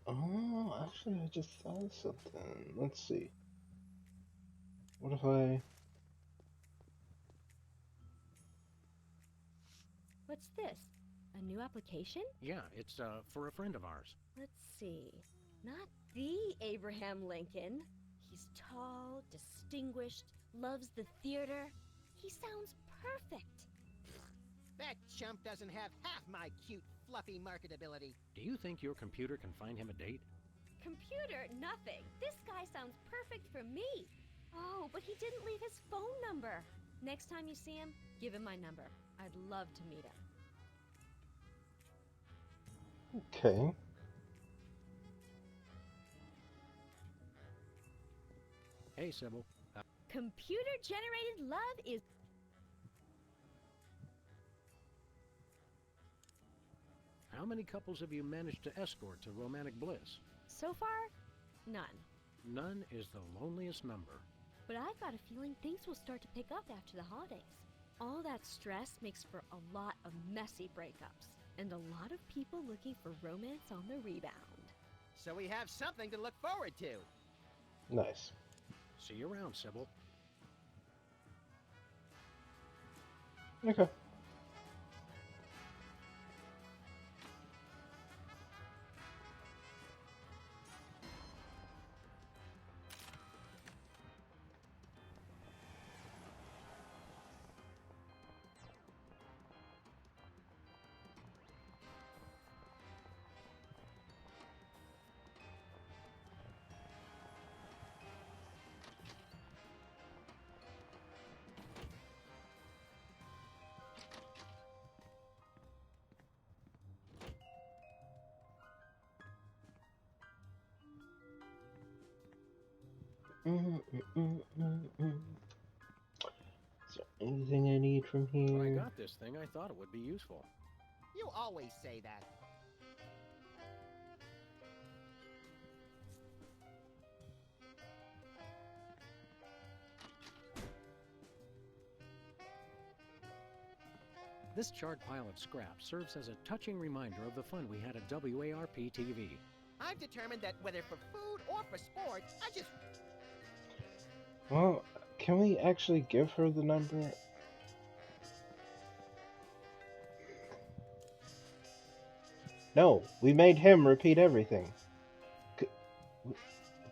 Oh, Actually, I just thought of something. Let's see. What if I... What's this? A new application? Yeah, it's for a friend of ours. Let's see. Not the Abraham Lincoln. He's tall, distinguished, loves the theater. He sounds perfect. That chump doesn't have half my cute, fluffy marketability. Do you think your computer can find him a date? Computer, nothing. This guy sounds perfect for me. Oh, but he didn't leave his phone number. Next time you see him, give him my number. I'd love to meet him. Okay. Hey, Sybil. Computer-generated love is... How many couples have you managed to escort to romantic bliss? So far, none. None is the loneliest number. But I've got a feeling things will start to pick up after the holidays. All that stress makes for a lot of messy breakups, and a lot of people looking for romance on the rebound. So we have something to look forward to. Nice. See you around, Sybil. Okay. Is there anything I need from here? When I got this thing, I thought it would be useful. You always say that. This charred pile of scrap serves as a touching reminder of the fun we had at WARP-TV. I've determined that whether for food or for sport, I just... Well, can we actually give her the number? No, we made him repeat everything. Would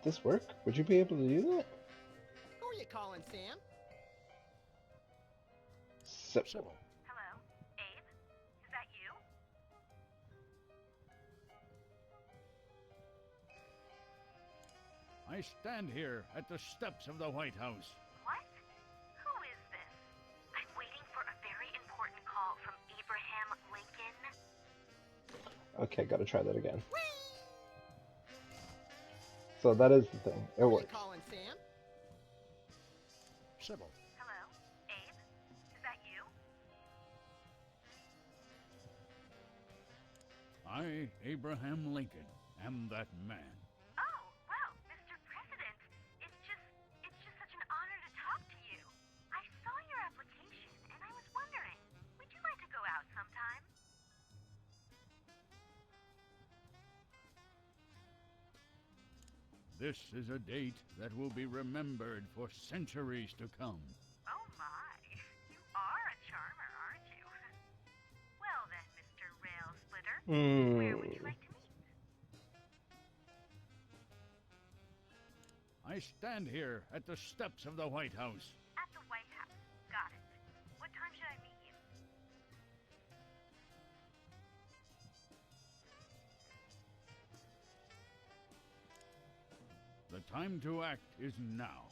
this work? Would you be able to do that? Who are you calling, Sam? Sybil. Hello? Abe? Is that you? I stand here at the steps of the White House. What? Who is this? I'm waiting for a very important call from Abraham Lincoln. Okay, gotta try that again. So that is the thing. It works. Calling Sam? Sybil. Hello? Abe? Is that you? I, Abraham Lincoln, am that man. Oh, well, Mr. President, it's just such an honor to talk to you. I saw your application, and I was wondering, would you like to go out sometime? This is a date that will be remembered for centuries to come. Oh my, you are a charmer, aren't you? Well then, Mr. Rail Splitter, where would you like to meet? I stand here at the steps of the White House. At the White House. Got it. What time should I meet you? The time to act is now.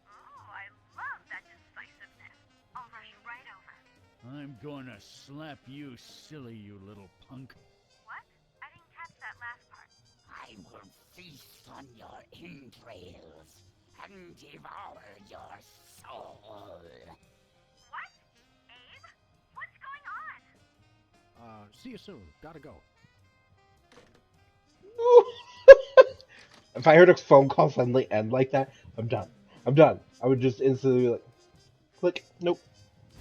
Oh, I love that decisiveness. I'll rush right over. I'm gonna slap you silly, you little punk. What? I didn't catch that last part. I will feast on your entrails and devour your soul. What? Abe? What's going on? See you soon. Gotta go. If I heard a phone call suddenly end like that, I'm done. I'm done. I would just instantly be like, click. Nope.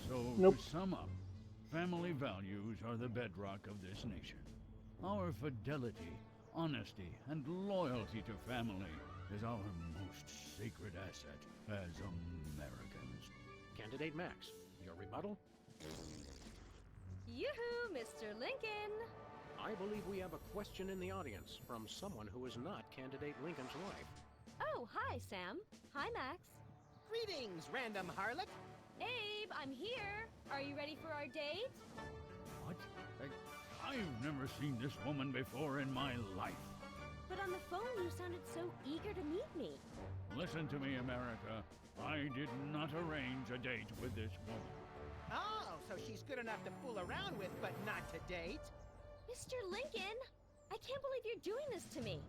So, Nope. to sum up, family values are the bedrock of this nation. Our fidelity Honesty and loyalty to family is our most sacred asset as Americans. Candidate Max, your rebuttal? Yoo-hoo, Mr. Lincoln! I believe we have a question in the audience from someone who is not Candidate Lincoln's wife. Oh, hi, Sam. Hi, Max. Greetings, random harlot. Abe, I'm here. Are you ready for our date? What? I've never seen this woman before in my life. But on the phone, you sounded so eager to meet me. Listen to me, America. I did not arrange a date with this woman. Oh, so she's good enough to fool around with, but not to date? Mr. Lincoln, I can't believe you're doing this to me.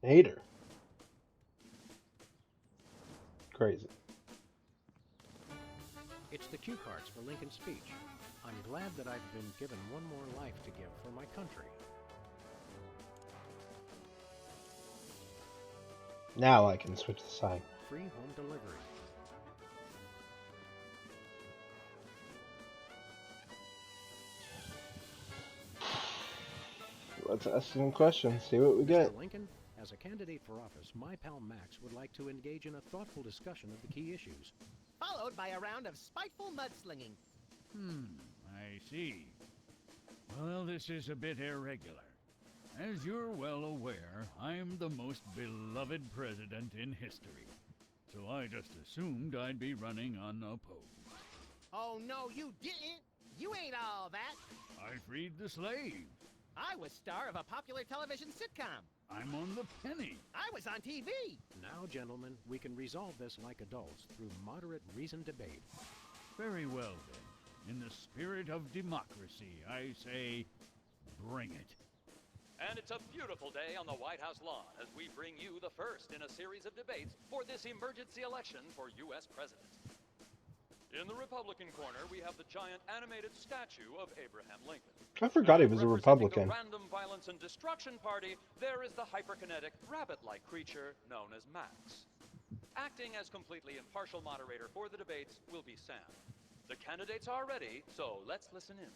Hater. Crazy. It's the cue cards for Lincoln's speech. I'm glad that I've been given one more life to give for my country. Now I can switch the side. Free home delivery. Let's ask some questions, see what we get. Mr. Lincoln, as a candidate for office, my pal Max would like to engage in a thoughtful discussion of the key issues. Followed by a round of spiteful mudslinging. I see. Well, this is a bit irregular. As you're well aware, I'm the most beloved president in history. So I just assumed I'd be running unopposed. Oh, no, you didn't. You ain't all that. I freed the slaves. I was star of a popular television sitcom. I'm on the penny. I was on TV. Now, gentlemen, we can resolve this like adults through moderate reasoned debate. Very well, then. In the spirit of democracy, I say, bring it. And it's a beautiful day on the White House lawn as we bring you the first in a series of debates for this emergency election for U.S. President. In the Republican corner, we have the giant animated statue of Abraham Lincoln. I forgot he was a Representing Republican. the Random Violence and Destruction Party, there is the hyperkinetic, rabbit-like creature known as Max. Acting as completely impartial moderator for the debates will be Sam. The candidates are ready, so let's listen in.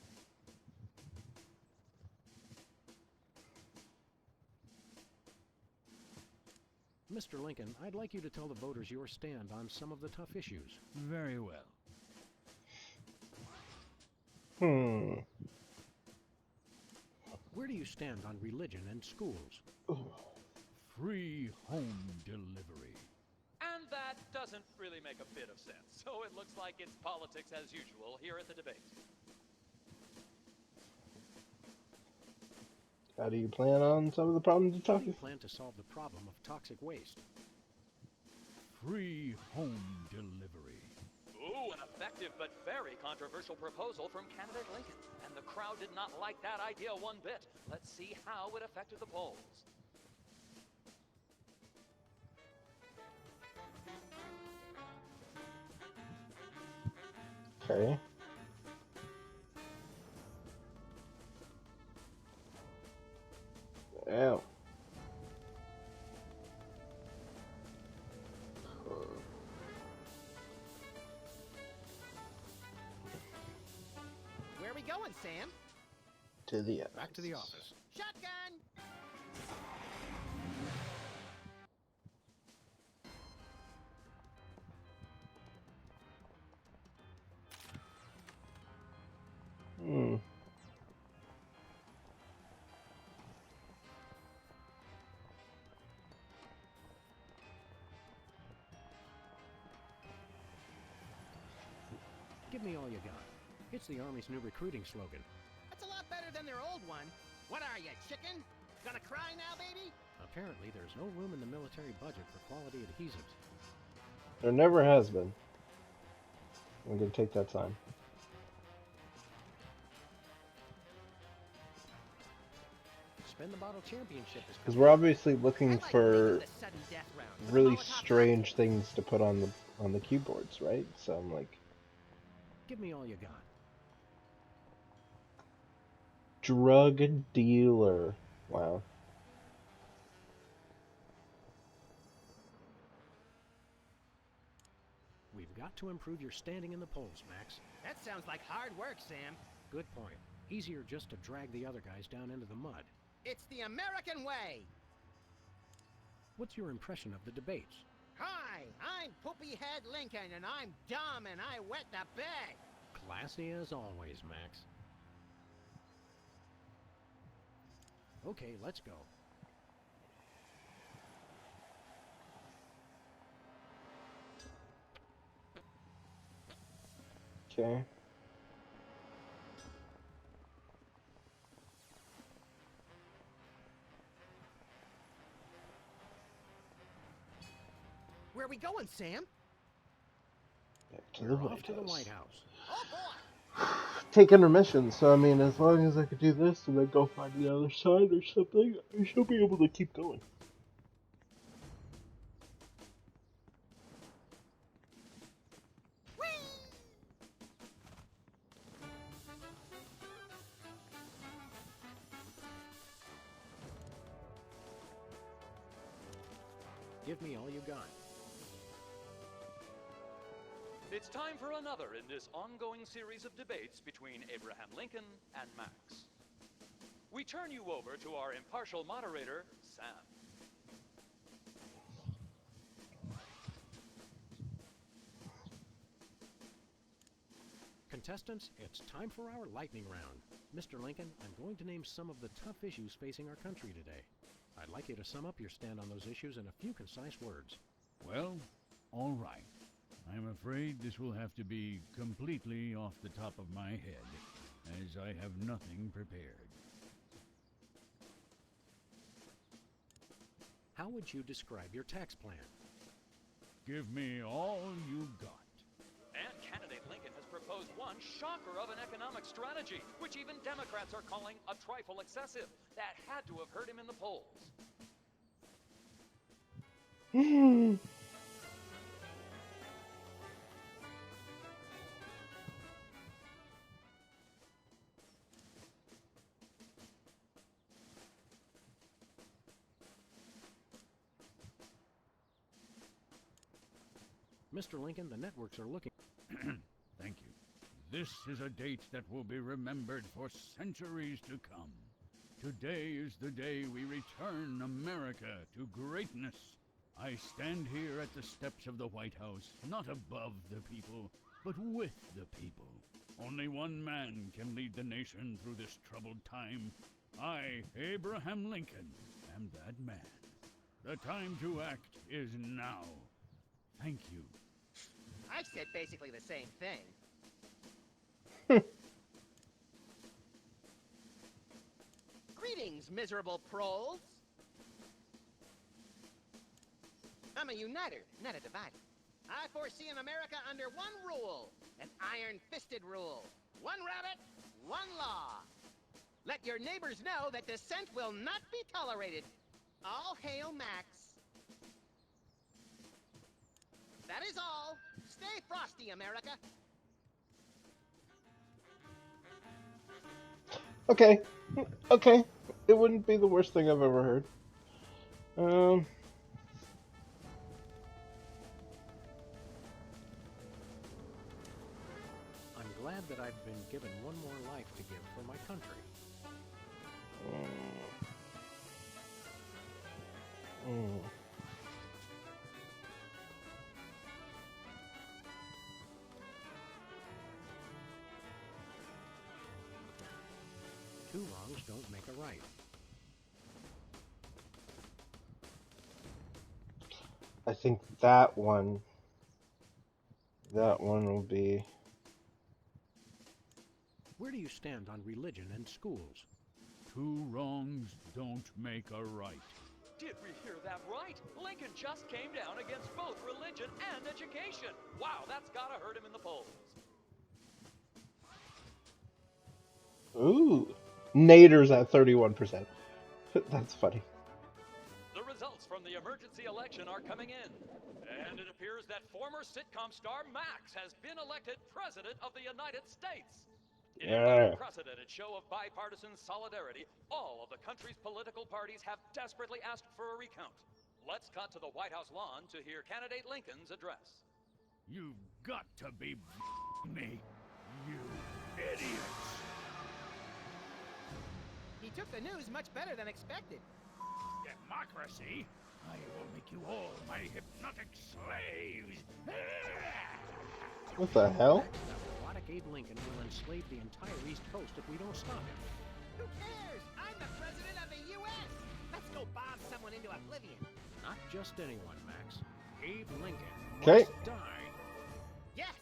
Mr. Lincoln, I'd like you to tell the voters your stand on some of the tough issues. Very well. Where do you stand on religion and schools? Free home delivery. And that doesn't really make a bit of sense, so it looks like it's politics as usual here at the debates. How do you plan on some of the problems you're How do talking? you plan to solve the problem of toxic waste? Free home delivery. Ooh, an effective but very controversial proposal from candidate Lincoln. And the crowd did not like that idea one bit. Let's see how it affected the polls. Okay. Ow. Where are we going, Sam? To the office. Back to the office. Shotgun! Give me all you got. It's the Army's new recruiting slogan. That's a lot better than their old one. What are you, chicken? Gonna cry now, baby? Apparently, there's no room in the military budget for quality adhesives. There never has been. I'm gonna take that time. Spin the bottle championship is Because we're obviously looking for really strange things to put on the keyboards, right? So I'm like, give me all you got. drug dealer. Wow. got to improve your standing in the polls, Max. That sounds like hard work, Sam. Good point. Easier just to drag the other guys down into the mud. It's the American way. What's your impression of the debates? Hi, I'm Poopy Head Lincoln, and I'm dumb, and I wet the bed. Classy as always, Max. Okay, let's go. Okay. Where are we going, Sam? To the We're White off to the House. White House. Oh, boy. Take intermission, so I mean, as long as I could do this and then go find the other side or something, I should be able to keep going. Give me all you got. It's time for another in this ongoing series of debates between Abraham Lincoln and Max. We turn you over to our impartial moderator, Sam. Contestants, it's time for our lightning round. Mr. Lincoln, I'm going to name some of the tough issues facing our country today. I'd like you to sum up your stand on those issues in a few concise words. Well, all right. I'm afraid this will have to be completely off the top of my head, as I have nothing prepared. How would you describe your tax plan? Give me all you got. And candidate Lincoln has proposed one shocker of an economic strategy, which even Democrats are calling a trifle excessive. That had to have hurt him in the polls. Mr. Lincoln, the networks are looking... Thank you. This is a date that will be remembered for centuries to come. Today is the day we return America to greatness. I stand here at the steps of the White House, not above the people, but with the people. Only one man can lead the nation through this troubled time. I, Abraham Lincoln, am that man. The time to act is now. Thank you. I said basically the same thing. Greetings, miserable proles. I'm a uniter, not a divider. I foresee an America under one rule, an iron-fisted rule. One rabbit, one law. Let your neighbors know that dissent will not be tolerated. All hail Max. That is all. Stay frosty, America. Okay. Okay. It wouldn't be the worst thing I've ever heard. I'm glad that I've been given one more life to give for my country. Two wrongs don't make a right. I think that one will be... Where do you stand on religion and schools? Two wrongs don't make a right. Did we hear that right? Lincoln just came down against both religion and education. Wow, that's gotta hurt him in the polls. Ooh. Nader's at 31%. That's funny. The results from the emergency election are coming in. And it appears that former sitcom star Max has been elected President of the United States. In an unprecedented show of bipartisan solidarity, all of the country's political parties have desperately asked for a recount. Let's cut to the White House lawn to hear candidate Lincoln's address. You got to be me, you idiots! He took the news much better than expected. Democracy? I will make you all my hypnotic slaves! What the hell? That robotic Abe Lincoln will enslave the entire East Coast if we don't stop him. Who cares? I'm the president of the U.S. Let's go bomb someone into oblivion. Not just anyone, Max. Abe Lincoln Okay. must die. Yes.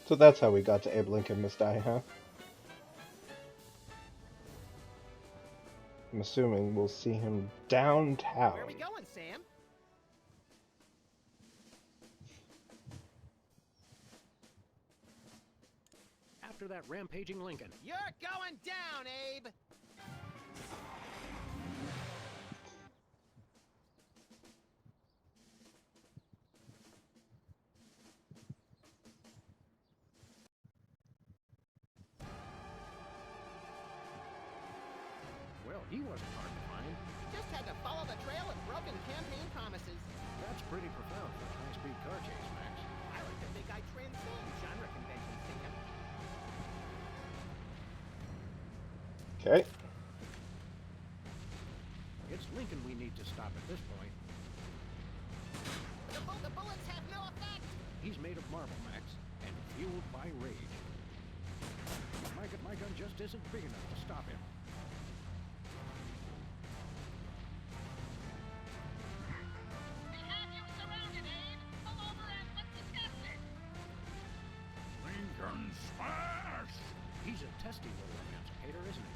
So that's how we got to Abe Lincoln Must Die, huh? I'm assuming we'll see him downtown. Where are we going, Sam? After that rampaging Lincoln. You're going down, Abe. Well, he wasn't hard to find. Just had to follow the trail of broken campaign promises. That's pretty profound for a high-speed car chase, Max. I like to think I transcend genre conventions, Sam. Okay. It's Lincoln we need to stop at this point. The bullets have no effect. He's made of marble, Max, and fueled by rage. My gun just isn't big enough to stop him. We have you surrounded, Abe. Pull over and let's discuss it. Lincoln smash! He's a testy little emancipator, isn't he?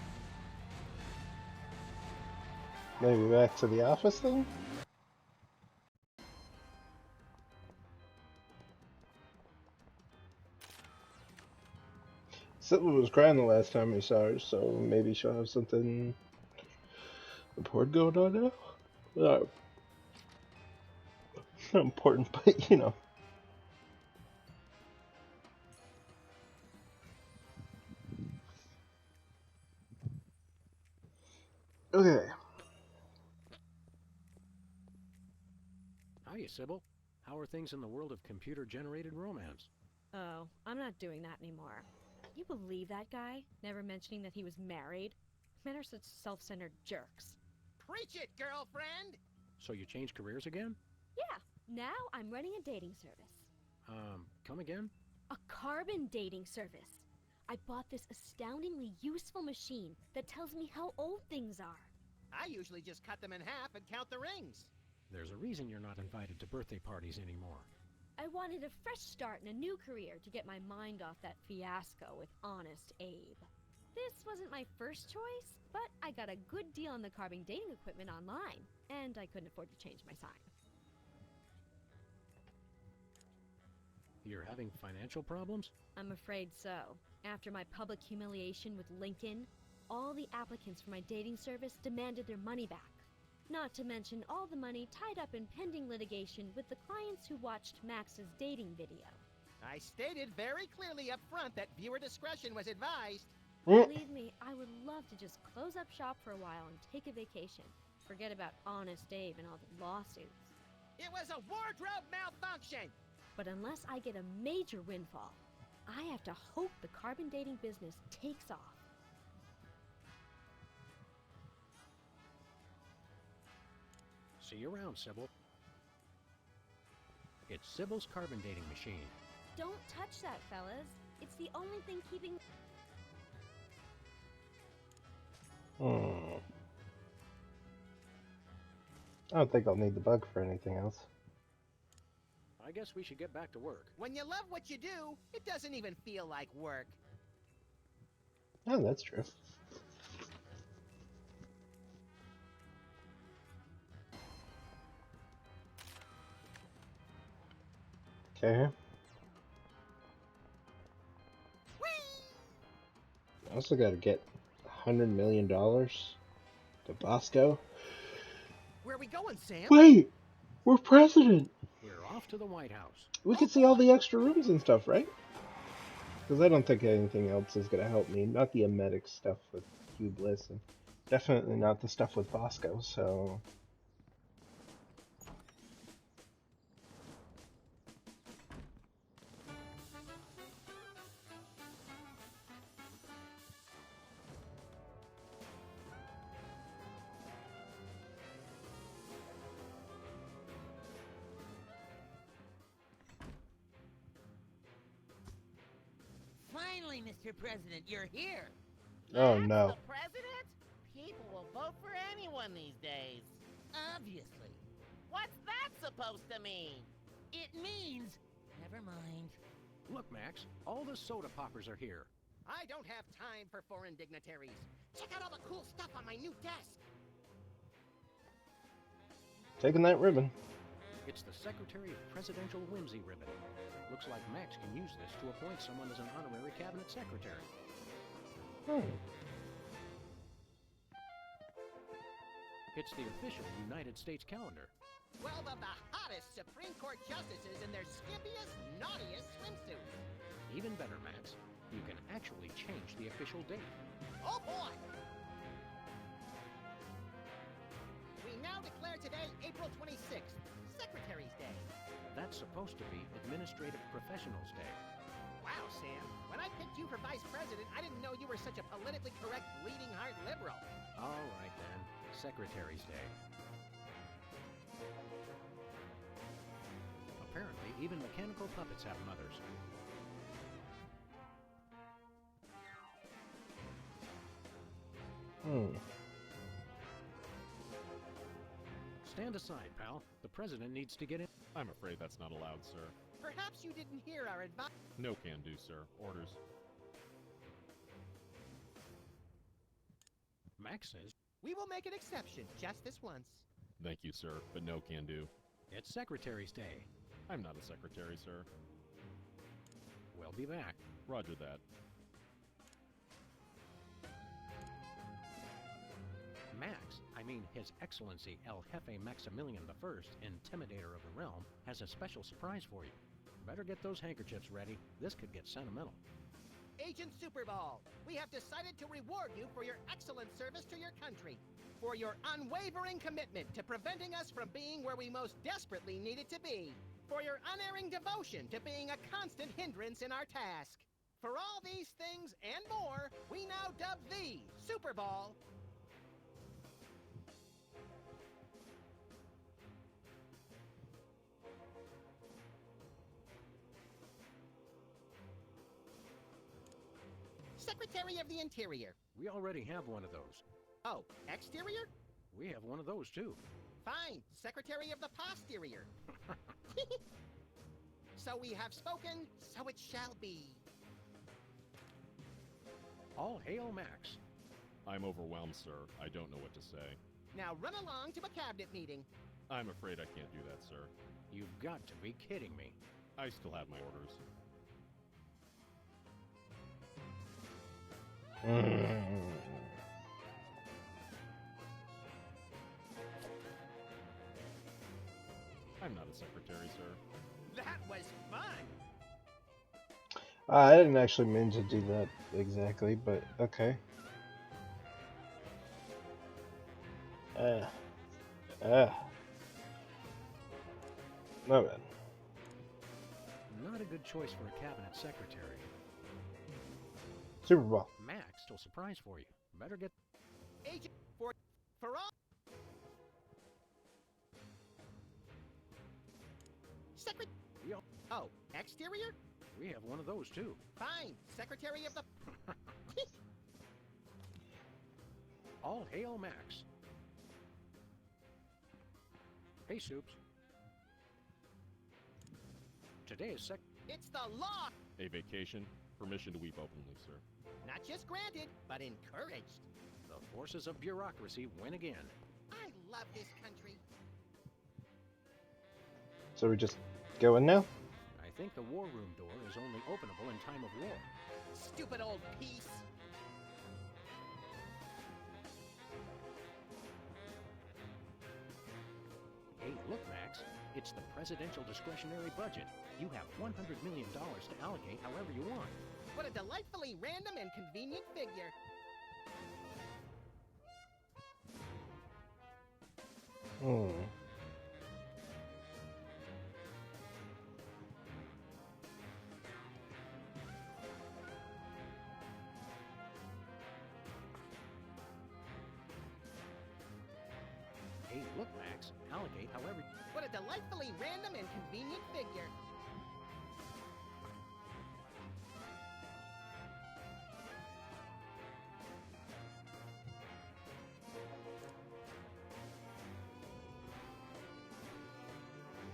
Maybe back to the office then? Sybil was crying the last time we saw her, so maybe she'll have something important going on now? Not important, but you know. Okay. Hiya, Sybil. How are things in the world of computer-generated romance? Oh, I'm not doing that anymore. Can you believe that guy? Never mentioning that he was married? Men are such self-centered jerks. Preach it, girlfriend! So you changed careers again? Yeah, now I'm running a dating service. Come again? A carbon dating service. I bought this astoundingly useful machine that tells me how old things are. I usually just cut them in half and count the rings. There's a reason you're not invited to birthday parties anymore. I wanted a fresh start in a new career to get my mind off that fiasco with Honest Abe. This wasn't my first choice, but I got a good deal on the carbon dating equipment online, and I couldn't afford to change my sign. You're having financial problems? I'm afraid so. After my public humiliation with Lincoln, all the applicants for my dating service demanded their money back. Not to mention all the money tied up in pending litigation with the clients who watched Max's dating video. I stated very clearly up front that viewer discretion was advised. Believe me, I would love to just close up shop for a while and take a vacation. Forget about Honest Abe and all the lawsuits. It was a wardrobe malfunction! But unless I get a major windfall, I have to hope the carbon dating business takes off. See you around, Sybil. It's Sybil's carbon dating machine. Don't touch that, fellas. It's the only thing keeping... I don't think I'll need the bug for anything else. I guess we should get back to work. When you love what you do, it doesn't even feel like work. Oh, that's true. Okay. I also gotta get $100 million to Bosco. Where are we going, Sam? Wait! We're president! We're off to the White House. We could see all the extra rooms and stuff, right? Because I don't think anything else is gonna help me. Not the emetic stuff with Hugh Bliss, and definitely not the stuff with Bosco, so... Mr. President, you're here. Oh no. The president? People will vote for anyone these days. Obviously. What's that supposed to mean? It means... Never mind. Look, Max, all the soda poppers are here. I don't have time for foreign dignitaries. Check out all the cool stuff on my new desk. Taking that ribbon. It's the Secretary of Presidential Whimsy ribbon. Looks like Max can use this to appoint someone as an honorary cabinet secretary. It's the official United States calendar. 12 of the hottest Supreme Court justices in their skimpiest, naughtiest swimsuits. Even better, Max, you can actually change the official date. Oh boy! We now declare today April 26th, Secretary's Day. That's supposed to be Administrative Professionals Day. Wow, Sam. When I picked you for vice president, I didn't know you were such a politically correct, bleeding heart liberal. All right, then. Secretary's Day. Apparently, even mechanical puppets have mothers. Stand aside, pal. The president needs to get in. I'm afraid that's not allowed, sir. Perhaps you didn't hear our advice. No can do, sir. Orders. Max says, we will make an exception, just this once. Thank you, sir, but no can do. It's Secretary's Day. I'm not a secretary, sir. We'll be back. Roger that. Max, I mean His Excellency El Jefe Maximilian I, Intimidator of the Realm, has a special surprise for you. Better get those handkerchiefs ready. This could get sentimental. Agent Superball, we have decided to reward you for your excellent service to your country, for your unwavering commitment to preventing us from being where we most desperately needed to be, for your unerring devotion to being a constant hindrance in our task. For all these things and more, we now dub thee, Superball. Secretary of the Interior. We already have one of those. Oh, exterior? We have one of those, too. Fine, Secretary of the Posterior. So we have spoken, so it shall be. All hail, Max. I'm overwhelmed, sir. I don't know what to say. Now run along to a cabinet meeting. I'm afraid I can't do that, sir. You've got to be kidding me. I still have my orders. I'm not a secretary, sir. That was fun! I didn't actually mean to do that exactly, but okay. My bad. Not a good choice for a cabinet secretary. Superball. Max, still surprise for you. Better get... Agent for all... Oh, exterior? We have one of those, too. Fine, Secretary of the... All hail, Max. Hey, Soups. Today is It's the law! A vacation? Permission to weep openly, sir. Not just granted, but encouraged. The forces of bureaucracy win again. I love this country. So we just go in now? I think the war room door is only openable in time of war. Stupid old piece. Hey, look, Max. It's the presidential discretionary budget. You have $100 million to allocate however you want. What a delightfully random and convenient figure. Hey, look, Max. Allocate however... What a delightfully random and convenient figure.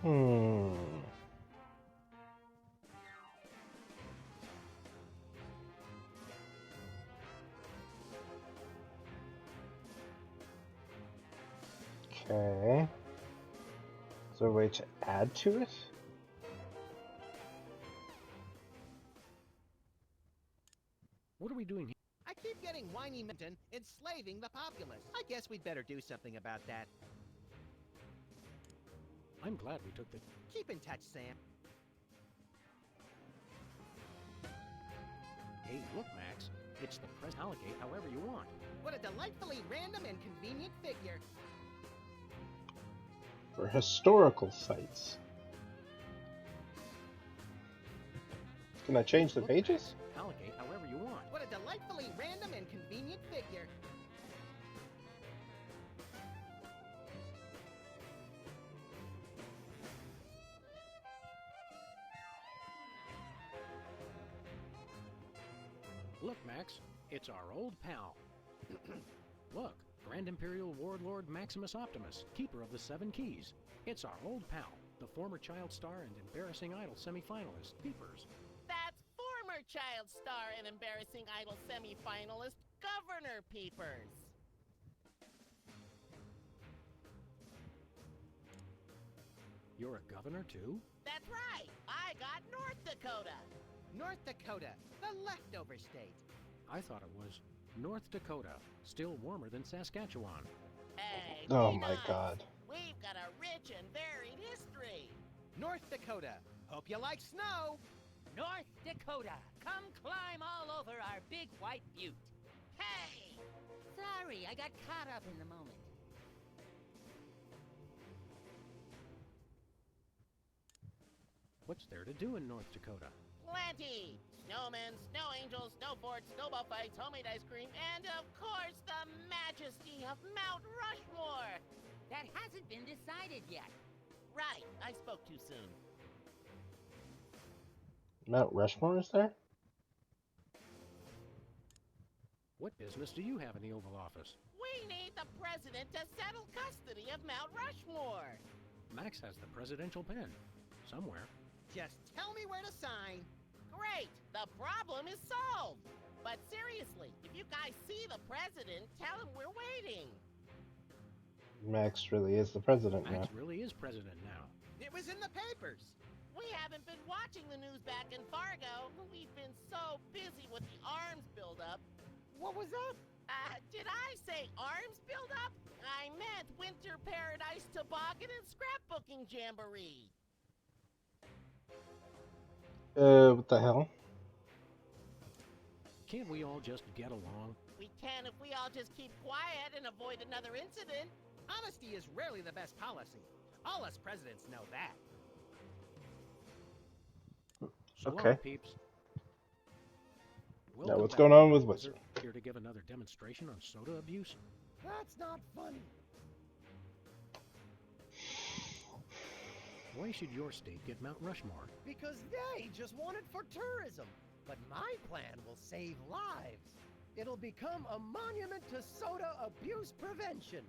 Hmm. Okay. Is there a way to add to it? What are we doing here? I keep getting whiny men enslaving the populace. I guess we'd better do something about that. I'm glad we took the... Keep in touch, Sam. Hey, look, Max. It's the press. Allocate however you want. What a delightfully random and convenient figure. For historical sites. Can I change the Look, pages? Max, allocate however you want. What a delightfully random and convenient figure. Look, Max. It's our old pal. Look, Grand Imperial Warlord Maximus Optimus, keeper of the 7 Keys. It's our old pal, the former Child Star and Embarrassing Idol semifinalist, Peepers. That's former Child Star and Embarrassing Idol semifinalist, Governor Peepers. You're a governor, too? That's right. I got North Dakota. North Dakota, the leftover state. I thought it was North Dakota, still warmer than Saskatchewan. Hey, Oh be my nice. god. We've got a rich and varied history. North Dakota, hope you like snow. North Dakota, come climb all over our big white butte. Hey! Sorry, I got caught up in the moment. What's there to do in North Dakota? Plenty. Snowmen, snow angels, snowboards, snowball fights, homemade ice cream, and of course the majesty of Mount Rushmore. That hasn't been decided yet. Right, I spoke too soon. Mount Rushmore is there? What business do you have in the Oval Office? We need the president to settle custody of Mount Rushmore. Max has the presidential pen. Somewhere. Just tell me where to sign. Great, the problem is solved. But seriously, if you guys see the president, tell him we're waiting. Max really is the president now. Max really is president now. It was in the papers. We haven't been watching the news back in Fargo. We've been so busy with the arms buildup. What was that? Did I say arms buildup? I meant Winter Paradise Toboggan and Scrapbooking Jamboree. What the hell? Can't we all just get along? We can if we all just keep quiet and avoid another incident. Honesty is rarely the best policy. All us presidents know that. So Okay. long, peeps. Now Welcome what's back, going on with Wizard. Wizard? Here to give another demonstration on soda abuse? That's not funny. Why should your state get Mount Rushmore? Because they just want it for tourism. But my plan will save lives. It'll become a monument to soda abuse prevention.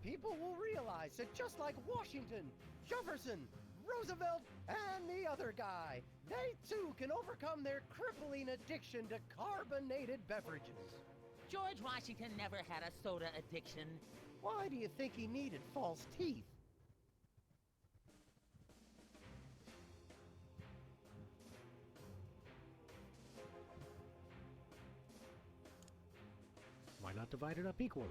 People will realize that just like Washington, Jefferson, Roosevelt, and the other guy, they too can overcome their crippling addiction to carbonated beverages. George Washington never had a soda addiction. Why do you think he needed false teeth? Why not divide it up equally?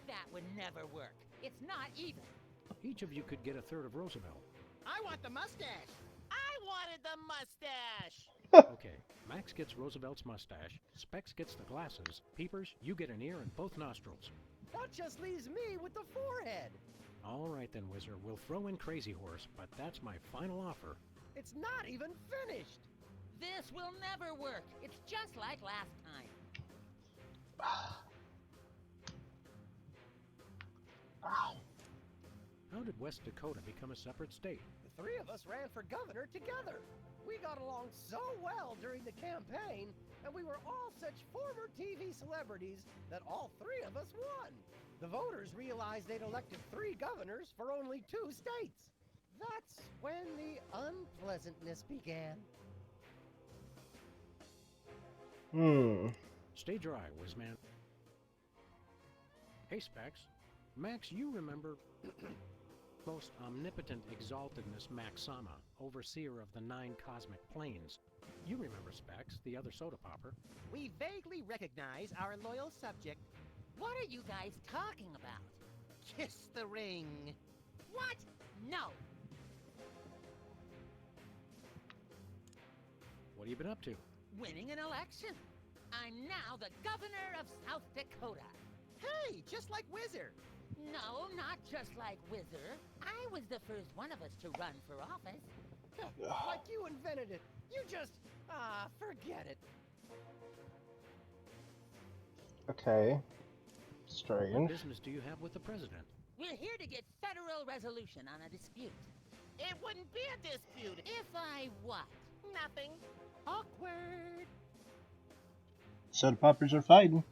That would never work. It's not even. Each of you could get a third of Roosevelt. I want the mustache. I wanted the mustache. Okay, Max gets Roosevelt's mustache, Specs gets the glasses, Peepers, you get an ear and both nostrils. That just leaves me with the forehead. All right then, Wizard, we'll throw in Crazy Horse, but that's my final offer. It's not even finished. This will never work. It's just like last time. How did West Dakota become a separate state? The three of us ran for governor together. We got along so well during the campaign, and we were all such former TV celebrities that all three of us won. The voters realized they'd elected 3 governors for only 2 states. That's when the unpleasantness began. Stay dry, Whizman. Hey, Specs. Max, you remember most omnipotent exaltedness Max Sama, overseer of the 9 cosmic planes. You remember Specs, the other soda popper. We vaguely recognize our loyal subject. What are you guys talking about? Kiss the ring. What? No. What have you been up to? Winning an election. I'm now the governor of South Dakota. Hey, just like Wizard. No, not just like Wizard. I was the first one of us to run for office. Like you invented it. You just, forget it. Okay. What Strange. business do you have with the president? We're here to get federal resolution on a dispute. It wouldn't be a dispute. If I what? Nothing. Awkward. Soda poppers are fighting.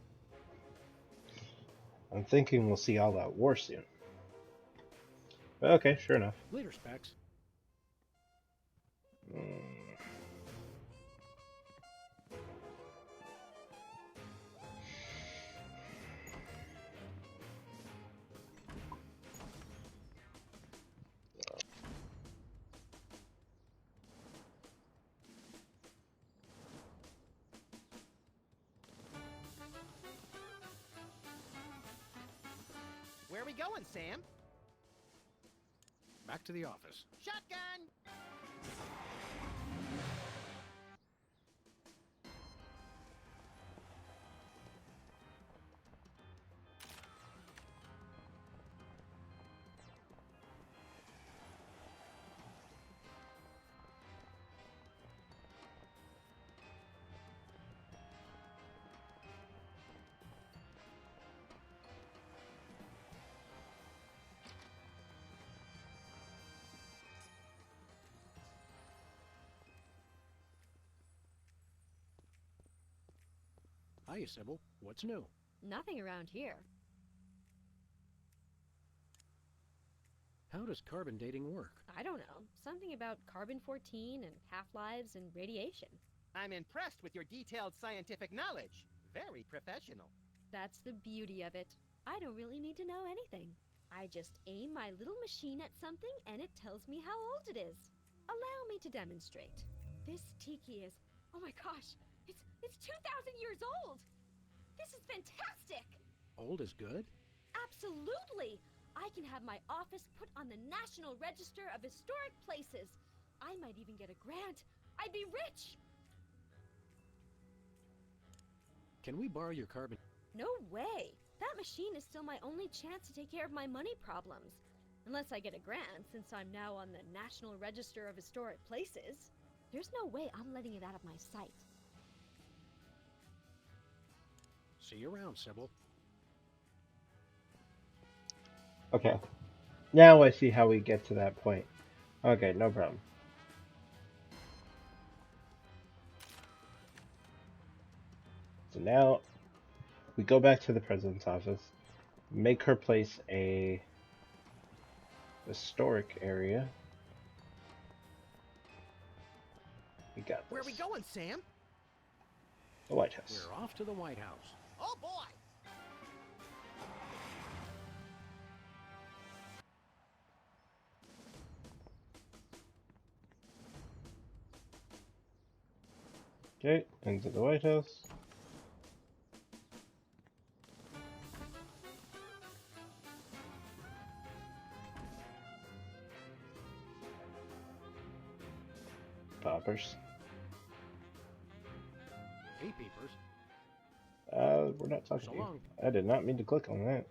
I'm thinking we'll see all that war soon. But okay, sure enough. Later, Specs. Where are we going, Sam? Back to the office. Shotgun! Hiya, Sybil. What's new? Nothing around here. How does carbon dating work? I don't know. Something about carbon-14 and half-lives and radiation. I'm impressed with your detailed scientific knowledge. Very professional. That's the beauty of it. I don't really need to know anything. I just aim my little machine at something and it tells me how old it is. Allow me to demonstrate. This tiki is, oh my gosh, it's 2,000 years old! This is fantastic! Old is good? Absolutely! I can have my office put on the National Register of Historic Places. I might even get a grant. I'd be rich! Can we borrow your carbon? No way! That machine is still my only chance to take care of my money problems. Unless I get a grant, since I'm now on the National Register of Historic Places. There's no way I'm letting it out of my sight. See you around, Sybil. Okay. Now I see how we get to that point. Okay, no problem. So now we go back to the president's office, make her place a historic area. We got this. Where are we going, Sam? The White House. We're off to the White House. Oh boy! Okay, into the White House. Poppers. Hey, peepers. We're not talking So to you. long. I did not mean to click on that.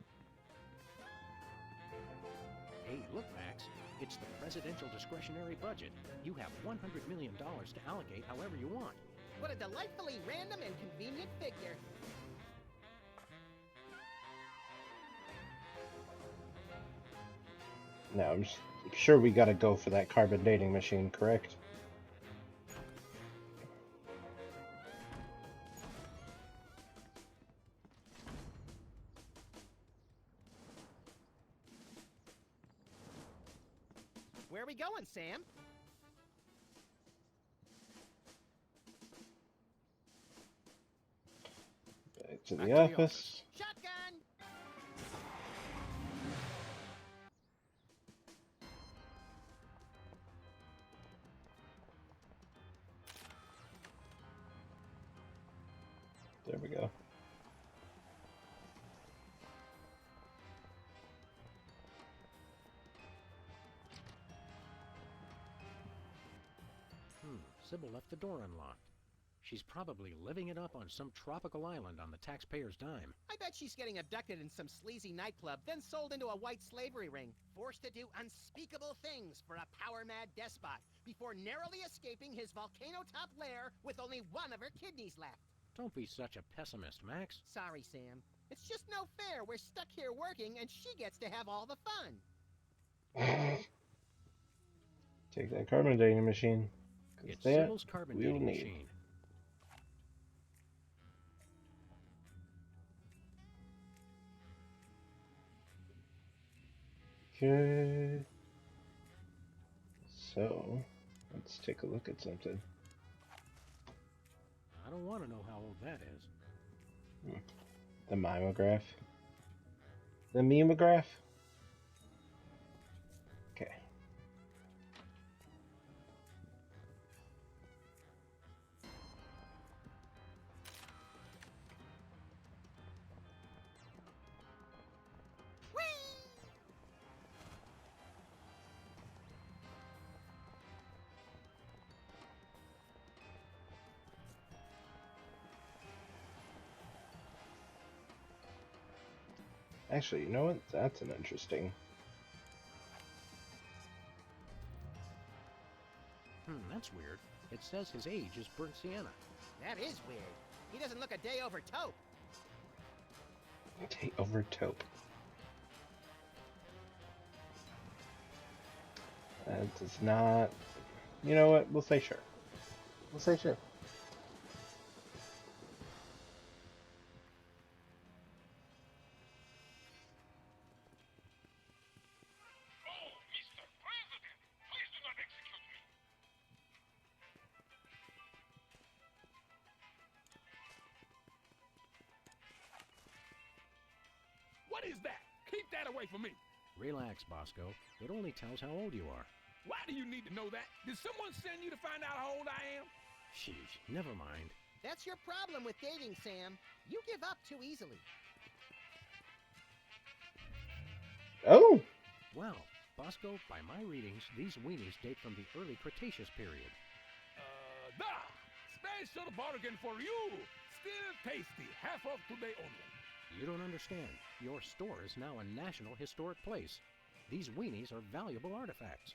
Hey, look, Max. It's the presidential discretionary budget. You have $100 million to allocate however you want. What a delightfully random and convenient figure. Now, I'm sure we gotta go for that carbon dating machine, correct? Where are we going, Sam? Back to the office. Shotgun! There we go. Sybil left the door unlocked. She's probably living it up on some tropical island on the taxpayer's dime. I bet she's getting abducted in some sleazy nightclub, then sold into a white slavery ring, forced to do unspeakable things for a power-mad despot, before narrowly escaping his volcano-top lair with only one of her kidneys left. Don't be such a pessimist, Max. Sorry, Sam. It's just no fair. We're stuck here working, and she gets to have all the fun. Take that carbon dating machine. It's that Sybil's carbon we'll dating need. machine. Okay. So, let's take a look at something. I don't want to know how old that is. The mimeograph. The mimeograph? Okay. Actually, you know what? That's an interesting. That's weird. It says his age is burnt sienna. That is weird. He doesn't look a day over taupe. Okay, over taupe. That does not. You know what? We'll say sure. We'll say sure. What is that? Keep that away from me. Relax, Bosco. It only tells how old you are. Why do you need to know that? Did someone send you to find out how old I am? Sheesh, never mind. That's your problem with dating, Sam. You give up too easily. Oh! Well, Bosco, by my readings, these weenies date from the early Cretaceous period. Special bargain for you! Still tasty. Half off today only. You don't understand. Your store is now a national historic place. These weenies are valuable artifacts.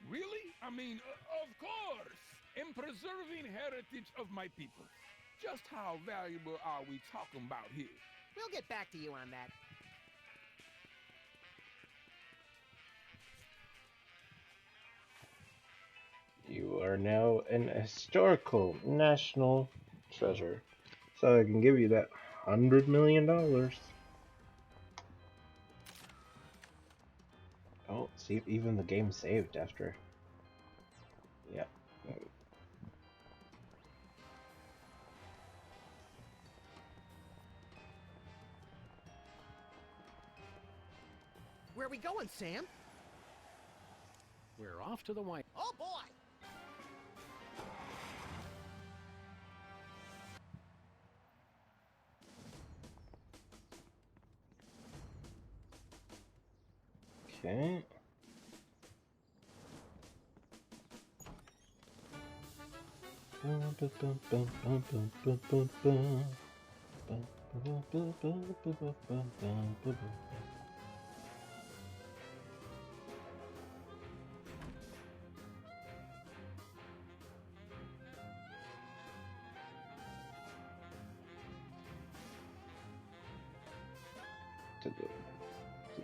Really? I mean, of course! In preserving heritage of my people. Just how valuable are we talking about here? We'll get back to you on that. You are now an historical national treasure. So I can give you that $100 million. Oh, see if even the game saved after. Yep. Where are we going, Sam? We're off to the White. Oh, boy! Okay. To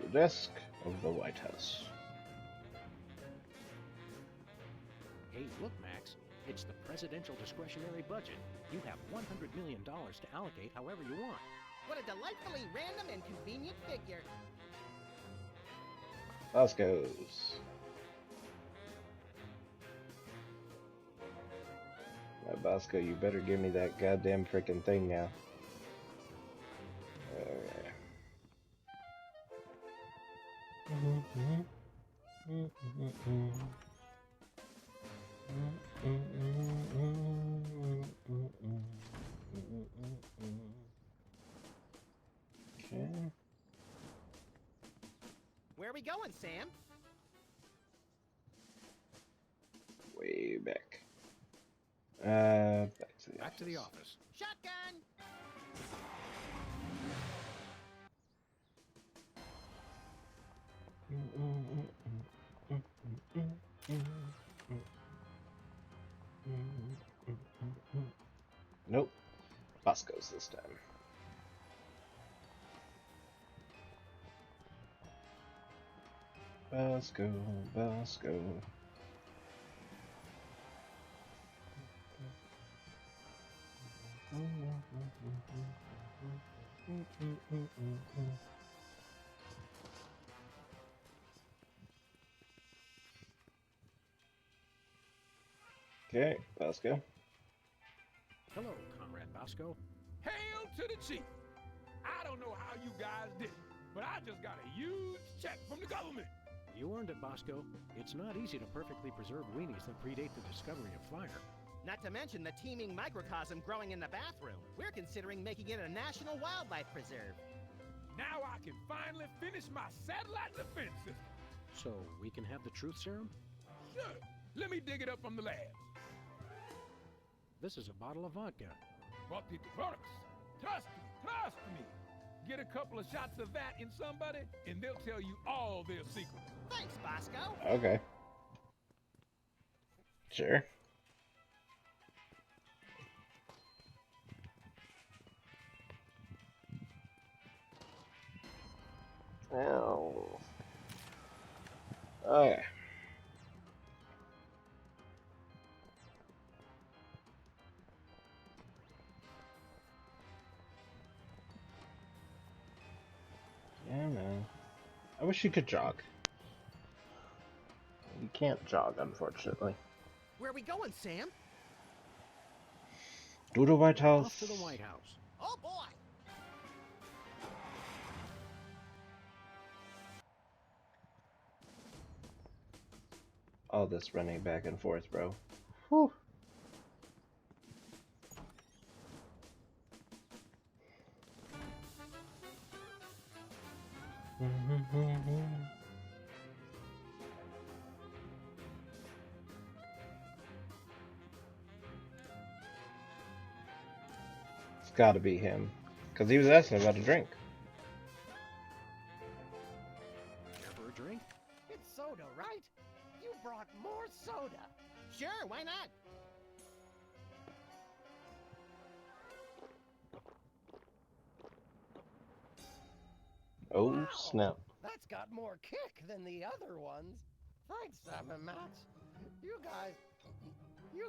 the desk of the White House. Hey, look, Max. It's the presidential discretionary budget. You have $100 million to allocate however you want. What a delightfully random and convenient figure. Bosco's. Bosco, you better give me that goddamn freaking thing now. Okay. Where are we going, Sam? Way back. Back to the office. Shotgun! Nope. Bosco's this time. Bosco, Bosco. Okay, Bosco. Hello, Comrade Bosco. Hail to the chief! I don't know how you guys did it, but I just got a huge check from the government. You earned it, Bosco. It's not easy to perfectly preserve weenies that predate the discovery of fire. Not to mention the teeming microcosm growing in the bathroom. We're considering making it a national wildlife preserve. Now I can finally finish my satellite defense system. So we can have the truth serum? Sure. Let me dig it up from the lab. This is a bottle of vodka. What people products? Trust me. Get a couple of shots of that in somebody, and they'll tell you all their secrets. Thanks, Bosco. Okay. Sure. Oh. Okay. Yeah, man. I wish you could jog. You can't jog, unfortunately. Where are we going, Sam? To the White House. Off to the White House. Oh, boy! All this running back and forth, bro. Whew. It's gotta be him. Because he was asking about a drink. Care for a drink? It's soda, right? You brought more soda. Sure, why not? Oh, Wow, snap. That's got more kick than the other ones. Thanks, Sam&Max. You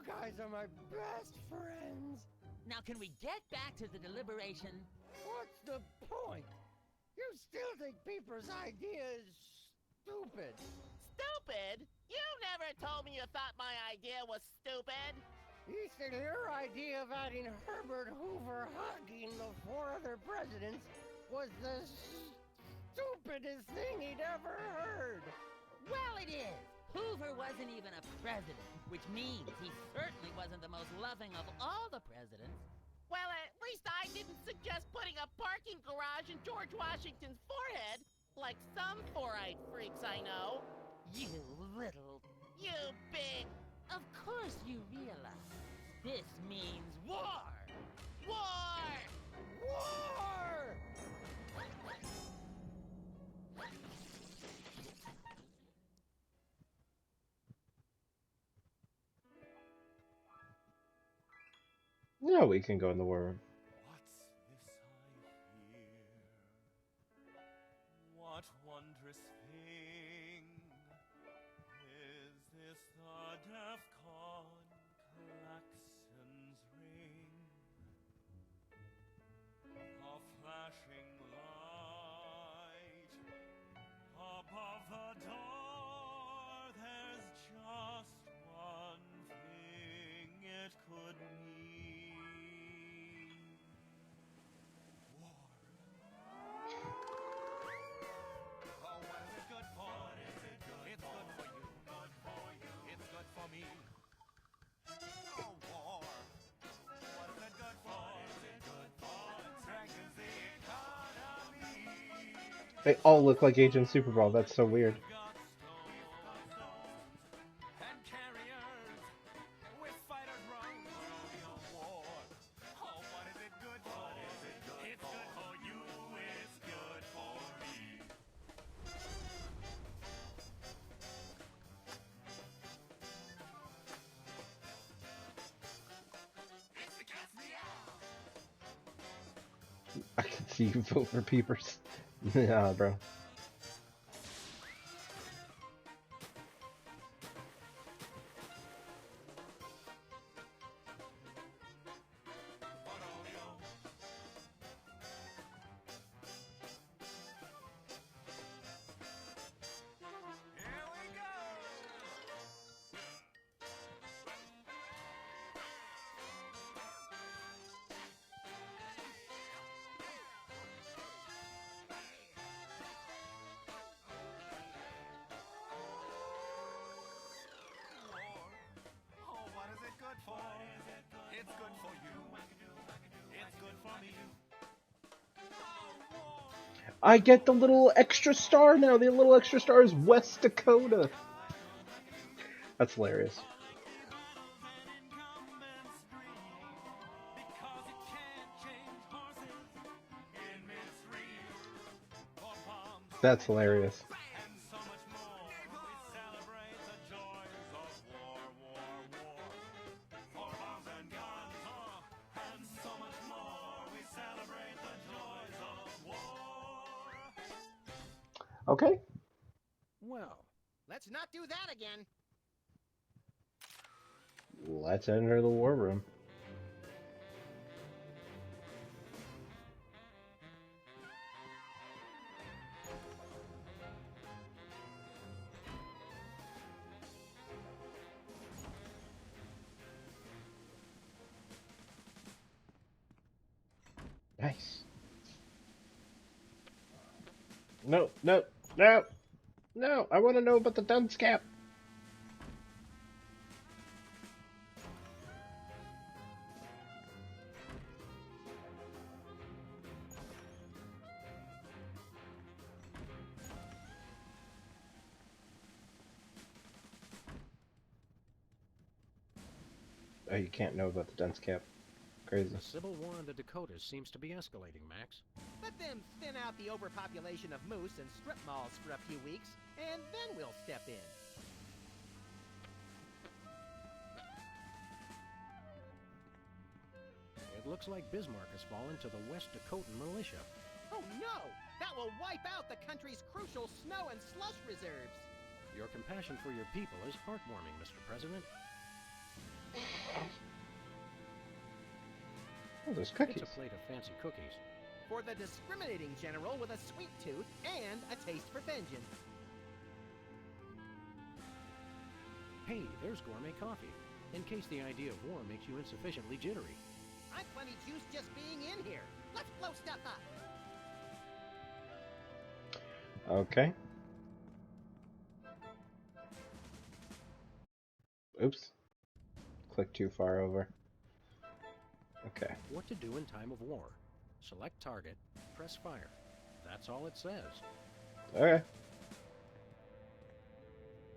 guys are my best friends. Now, can we get back to the deliberation? What's the point? You still think Peeper's idea is stupid. Stupid? You never told me you thought my idea was stupid. He said your idea of adding Herbert Hoover hugging the 4 other presidents was the stupidest thing he'd ever heard. Well, it is. Hoover wasn't even a president, which means he certainly wasn't the most loving of all the presidents. Well, at least I didn't suggest putting a parking garage in George Washington's forehead, like some 4-eyed freaks I know. You little... You big... Of course you realize this means war! War! War! Yeah, we can go in the war room. What wondrous thing is this the DEFCON klaxon's ring? A flashing light above the door. There's just one thing it could mean. They all look like Agent Superball. That's so weird. I can see you vote for Peepers. Nah, bro. It's good for you. It's good for me. I get the little extra star now. The little extra star is West Dakota. That's hilarious. That's hilarious. Okay. Well, let's not do that again. Let's enter the war room. Nice. No, no, no, no. I want to know about the dunce cap. Oh, you can't know about the dunce cap. Crazy. The civil war in the Dakotas seems to be escalating, Max. Let them thin out the overpopulation of moose and strip malls for a few weeks, and then we'll step in. It looks like Bismarck has fallen to the West Dakotan militia. Oh no! That will wipe out the country's crucial snow and slush reserves! Your compassion for your people is heartwarming, Mr. President. Oh, there's cookies. It's a plate of fancy cookies. For the discriminating general with a sweet tooth and a taste for vengeance. Hey, there's gourmet coffee, in case the idea of war makes you insufficiently jittery. I'm plenty juice just being in here. Let's blow stuff up. Okay. Oops. Click too far over. Okay. What to do in time of war. Select target, press fire. That's all it says. Okay.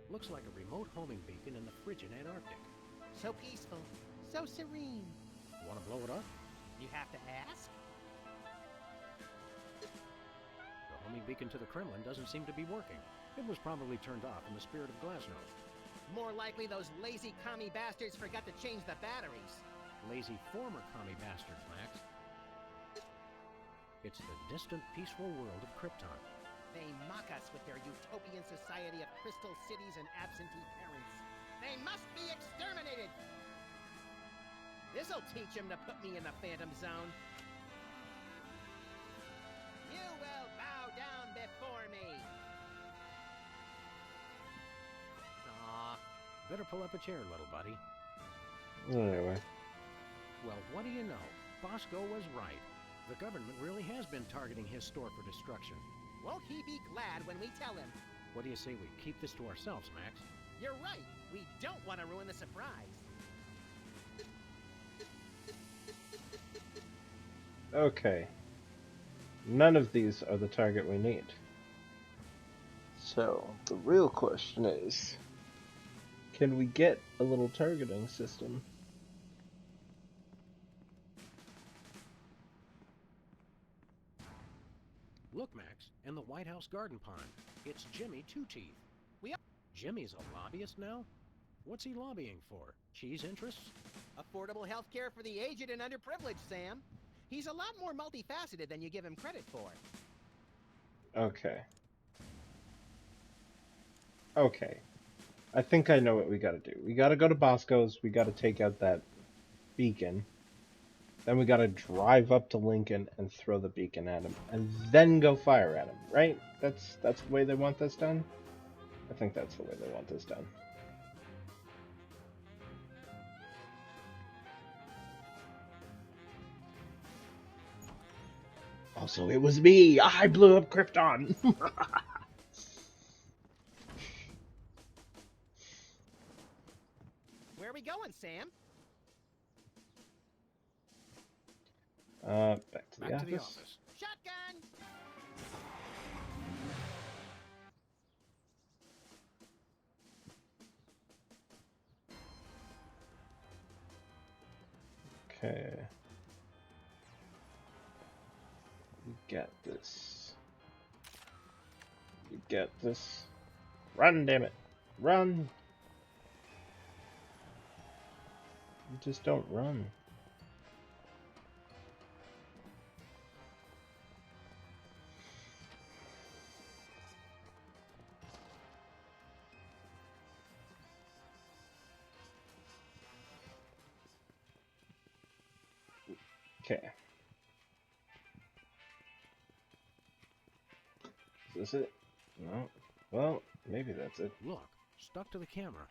Looks like a remote homing beacon in the frigid Antarctic. So peaceful, so serene. Want to blow it up? You have to ask? The homing beacon to the Kremlin doesn't seem to be working. It was probably turned off in the spirit of Glasnost. More likely those lazy commie bastards forgot to change the batteries. Lazy former commie bastards, Max. It's the distant, peaceful world of Krypton. They mock us with their utopian society of crystal cities and absentee parents. They must be exterminated! This'll teach him to put me in the Phantom Zone. You will bow down before me! Aw. Better pull up a chair, little buddy. Anyway. Well, what do you know? Bosco was right. The government really has been targeting his store for destruction. Won't he be glad when we tell him? What do you say we keep this to ourselves, Max? You're right. We don't want to ruin the surprise. Okay. None of these are the target we need. So, the real question is, can we get a little targeting system? Look, Max, in the White House garden pond. It's Jimmy Two Teeth. Jimmy's a lobbyist now? What's he lobbying for? Cheese interests? Affordable health care for the aged and underprivileged, Sam. He's a lot more multifaceted than you give him credit for. Okay. Okay. I think I know what we gotta do. We gotta go to Bosco's, we gotta take out that beacon. Then we gotta drive up to Lincoln and throw the beacon at him. And then go fire at him, right? That's the way they want this done? I think that's the way they want this done. Also, it was me! I blew up Krypton! Where are we going, Sam? Back to the office. Shotgun! Okay. You get this. You get this. Run, damn it. Run! You just don't run. Okay. Is this it? No. Well, maybe that's it. Look, stuck to the camera.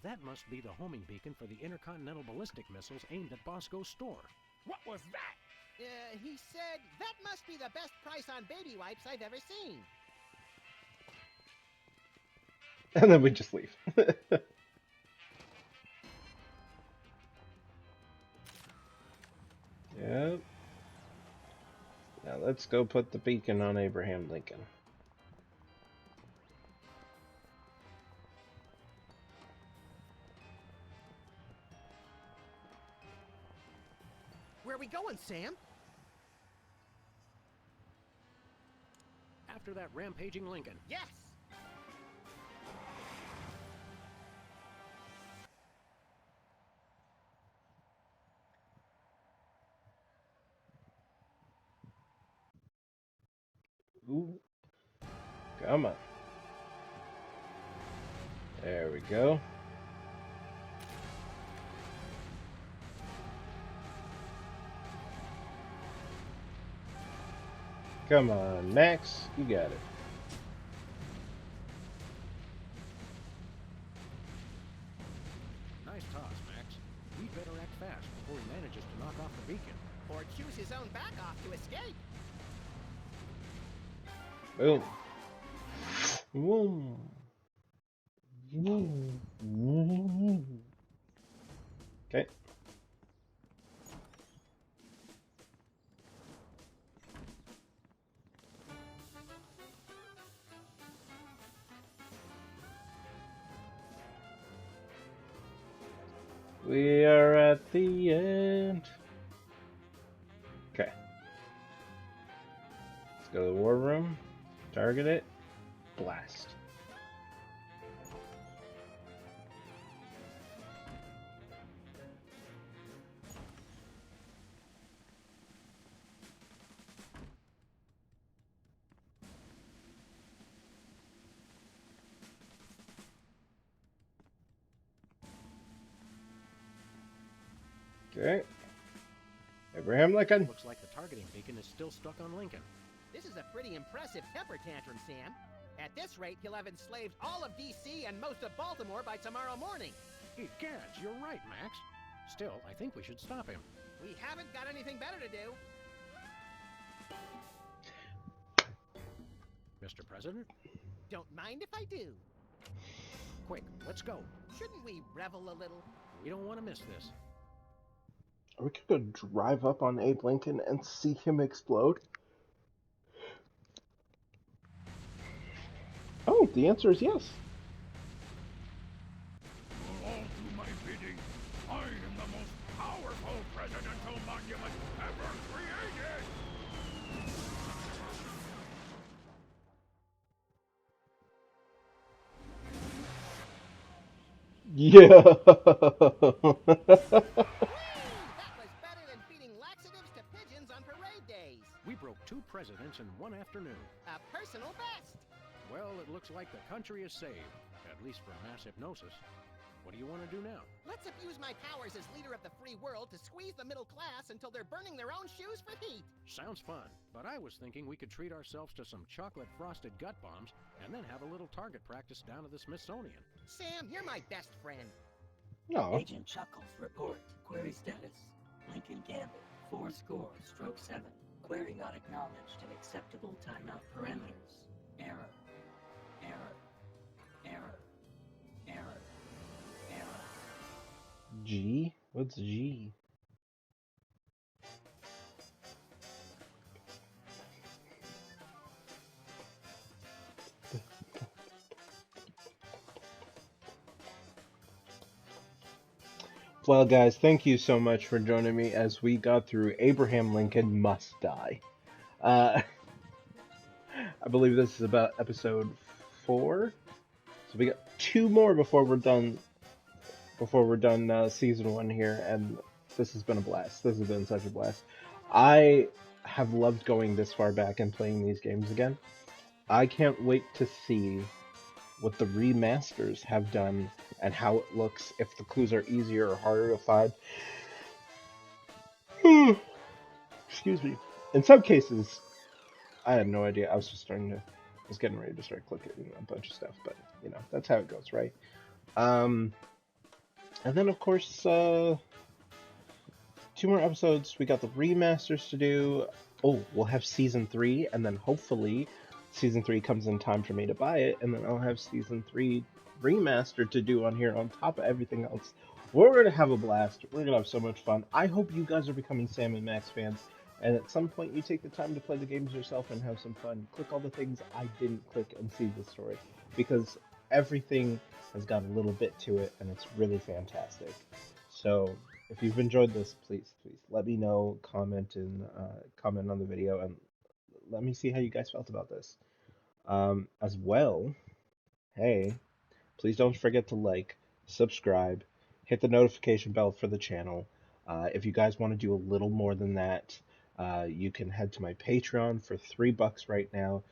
That must be the homing beacon for the intercontinental ballistic missiles aimed at Bosco's store. What was that? He said, that must be the best price on baby wipes I've ever seen. And then we just leave. Yep. Now let's go put the beacon on Abraham Lincoln. Where are we going, Sam? After that rampaging Lincoln. Yes! Ooh. Come on. There we go. Come on, Max. You got it. Nice toss, Max. We'd better act fast before he manages to knock off the beacon. Or choose his own back off to escape. Boom. Boom. Okay. We are at the end. Okay. Let's go to the war room. Target it. Blast. Okay. Abraham Lincoln. Looks like the targeting beacon is still stuck on Lincoln. This is a pretty impressive temper tantrum, Sam. At this rate, he'll have enslaved all of D.C. and most of Baltimore by tomorrow morning. Egads, you're right, Max. Still, I think we should stop him. We haven't got anything better to do. Mr. President? Don't mind if I do. Quick, let's go. Shouldn't we revel a little? We don't want to miss this. Are we gonna drive up on Abe Lincoln and see him explode? Oh! The answer is yes. All do my bidding. I am the most powerful presidential monument ever created. Yeah. That was better than feeding laxatives to pigeons on parade days. We broke 2 presidents in 1 afternoon. A personal best. Well, it looks like the country is saved, at least for mass hypnosis. What do you want to do now? Let's abuse my powers as leader of the free world to squeeze the middle class until they're burning their own shoes for heat. Sounds fun, but I was thinking we could treat ourselves to some chocolate-frosted gut bombs and then have a little target practice down at the Smithsonian. Sam, you're my best friend. No. Agent Chuckles, report. Query status. Lincoln Gambit, 4 score, stroke 7. Query not acknowledged in acceptable timeout parameters. Error. Error. Error. Error. Error. G? What's G? Well, guys, thank you so much for joining me as we got through Abraham Lincoln Must Die. I believe this is about episode 4. So we got 2 more before we're done. Season 1 here, and this has been a blast. This has been such a blast. I have loved going this far back and playing these games again. I can't wait to see what the remasters have done and how it looks, if the clues are easier or harder to find. Excuse me. In some cases, I had no idea. I was getting ready to start clicking a bunch of stuff, but you know, that's how it goes, right? And then of course, 2 more episodes. We got the remasters to do. Oh, we'll have season 3, and then hopefully season 3 comes in time for me to buy it, and then I'll have season 3 remastered to do on here on top of everything else. We're gonna have a blast. We're gonna have so much fun. I hope you guys are becoming Sam&Max fans, and at some point you take the time to play the games yourself and have some fun. Click all the things I didn't click and see the story, because everything has got a little bit to it, and it's really fantastic. So if you've enjoyed this, please let me know. Comment on the video, and let me see how you guys felt about this. As well, hey, please don't forget to like, subscribe, hit the notification bell for the channel. If you guys want to do a little more than that, you can head to my Patreon for $3 right now.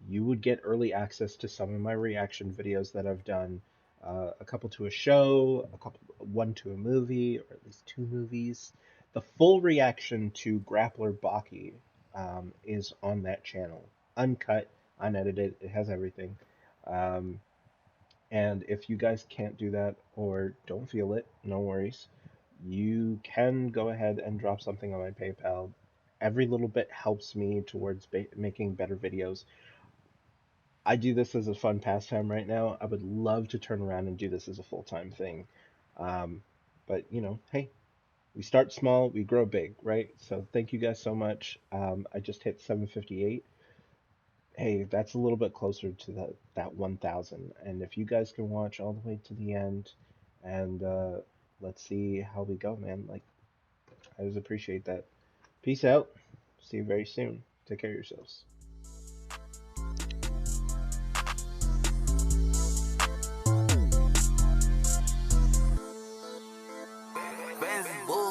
You would get early access to some of my reaction videos that I've done. A couple to a show, one to a movie, or at least 2 movies. The full reaction to Grappler Baki is on that channel. Uncut, unedited, it has everything. And if you guys can't do that or don't feel it, no worries. You can go ahead and drop something on my PayPal. Every little bit helps me towards making better videos. I do this as a fun pastime right now. I would love to turn around and do this as a full-time thing. But, you know, hey, we start small, we grow big, right? So thank you guys so much. I just hit 758. Hey, that's a little bit closer to that 1,000. And if you guys can watch all the way to the end, and let's see how we go, man. Like, I just appreciate that. Peace out. See you very soon. Take care of yourselves. Bull.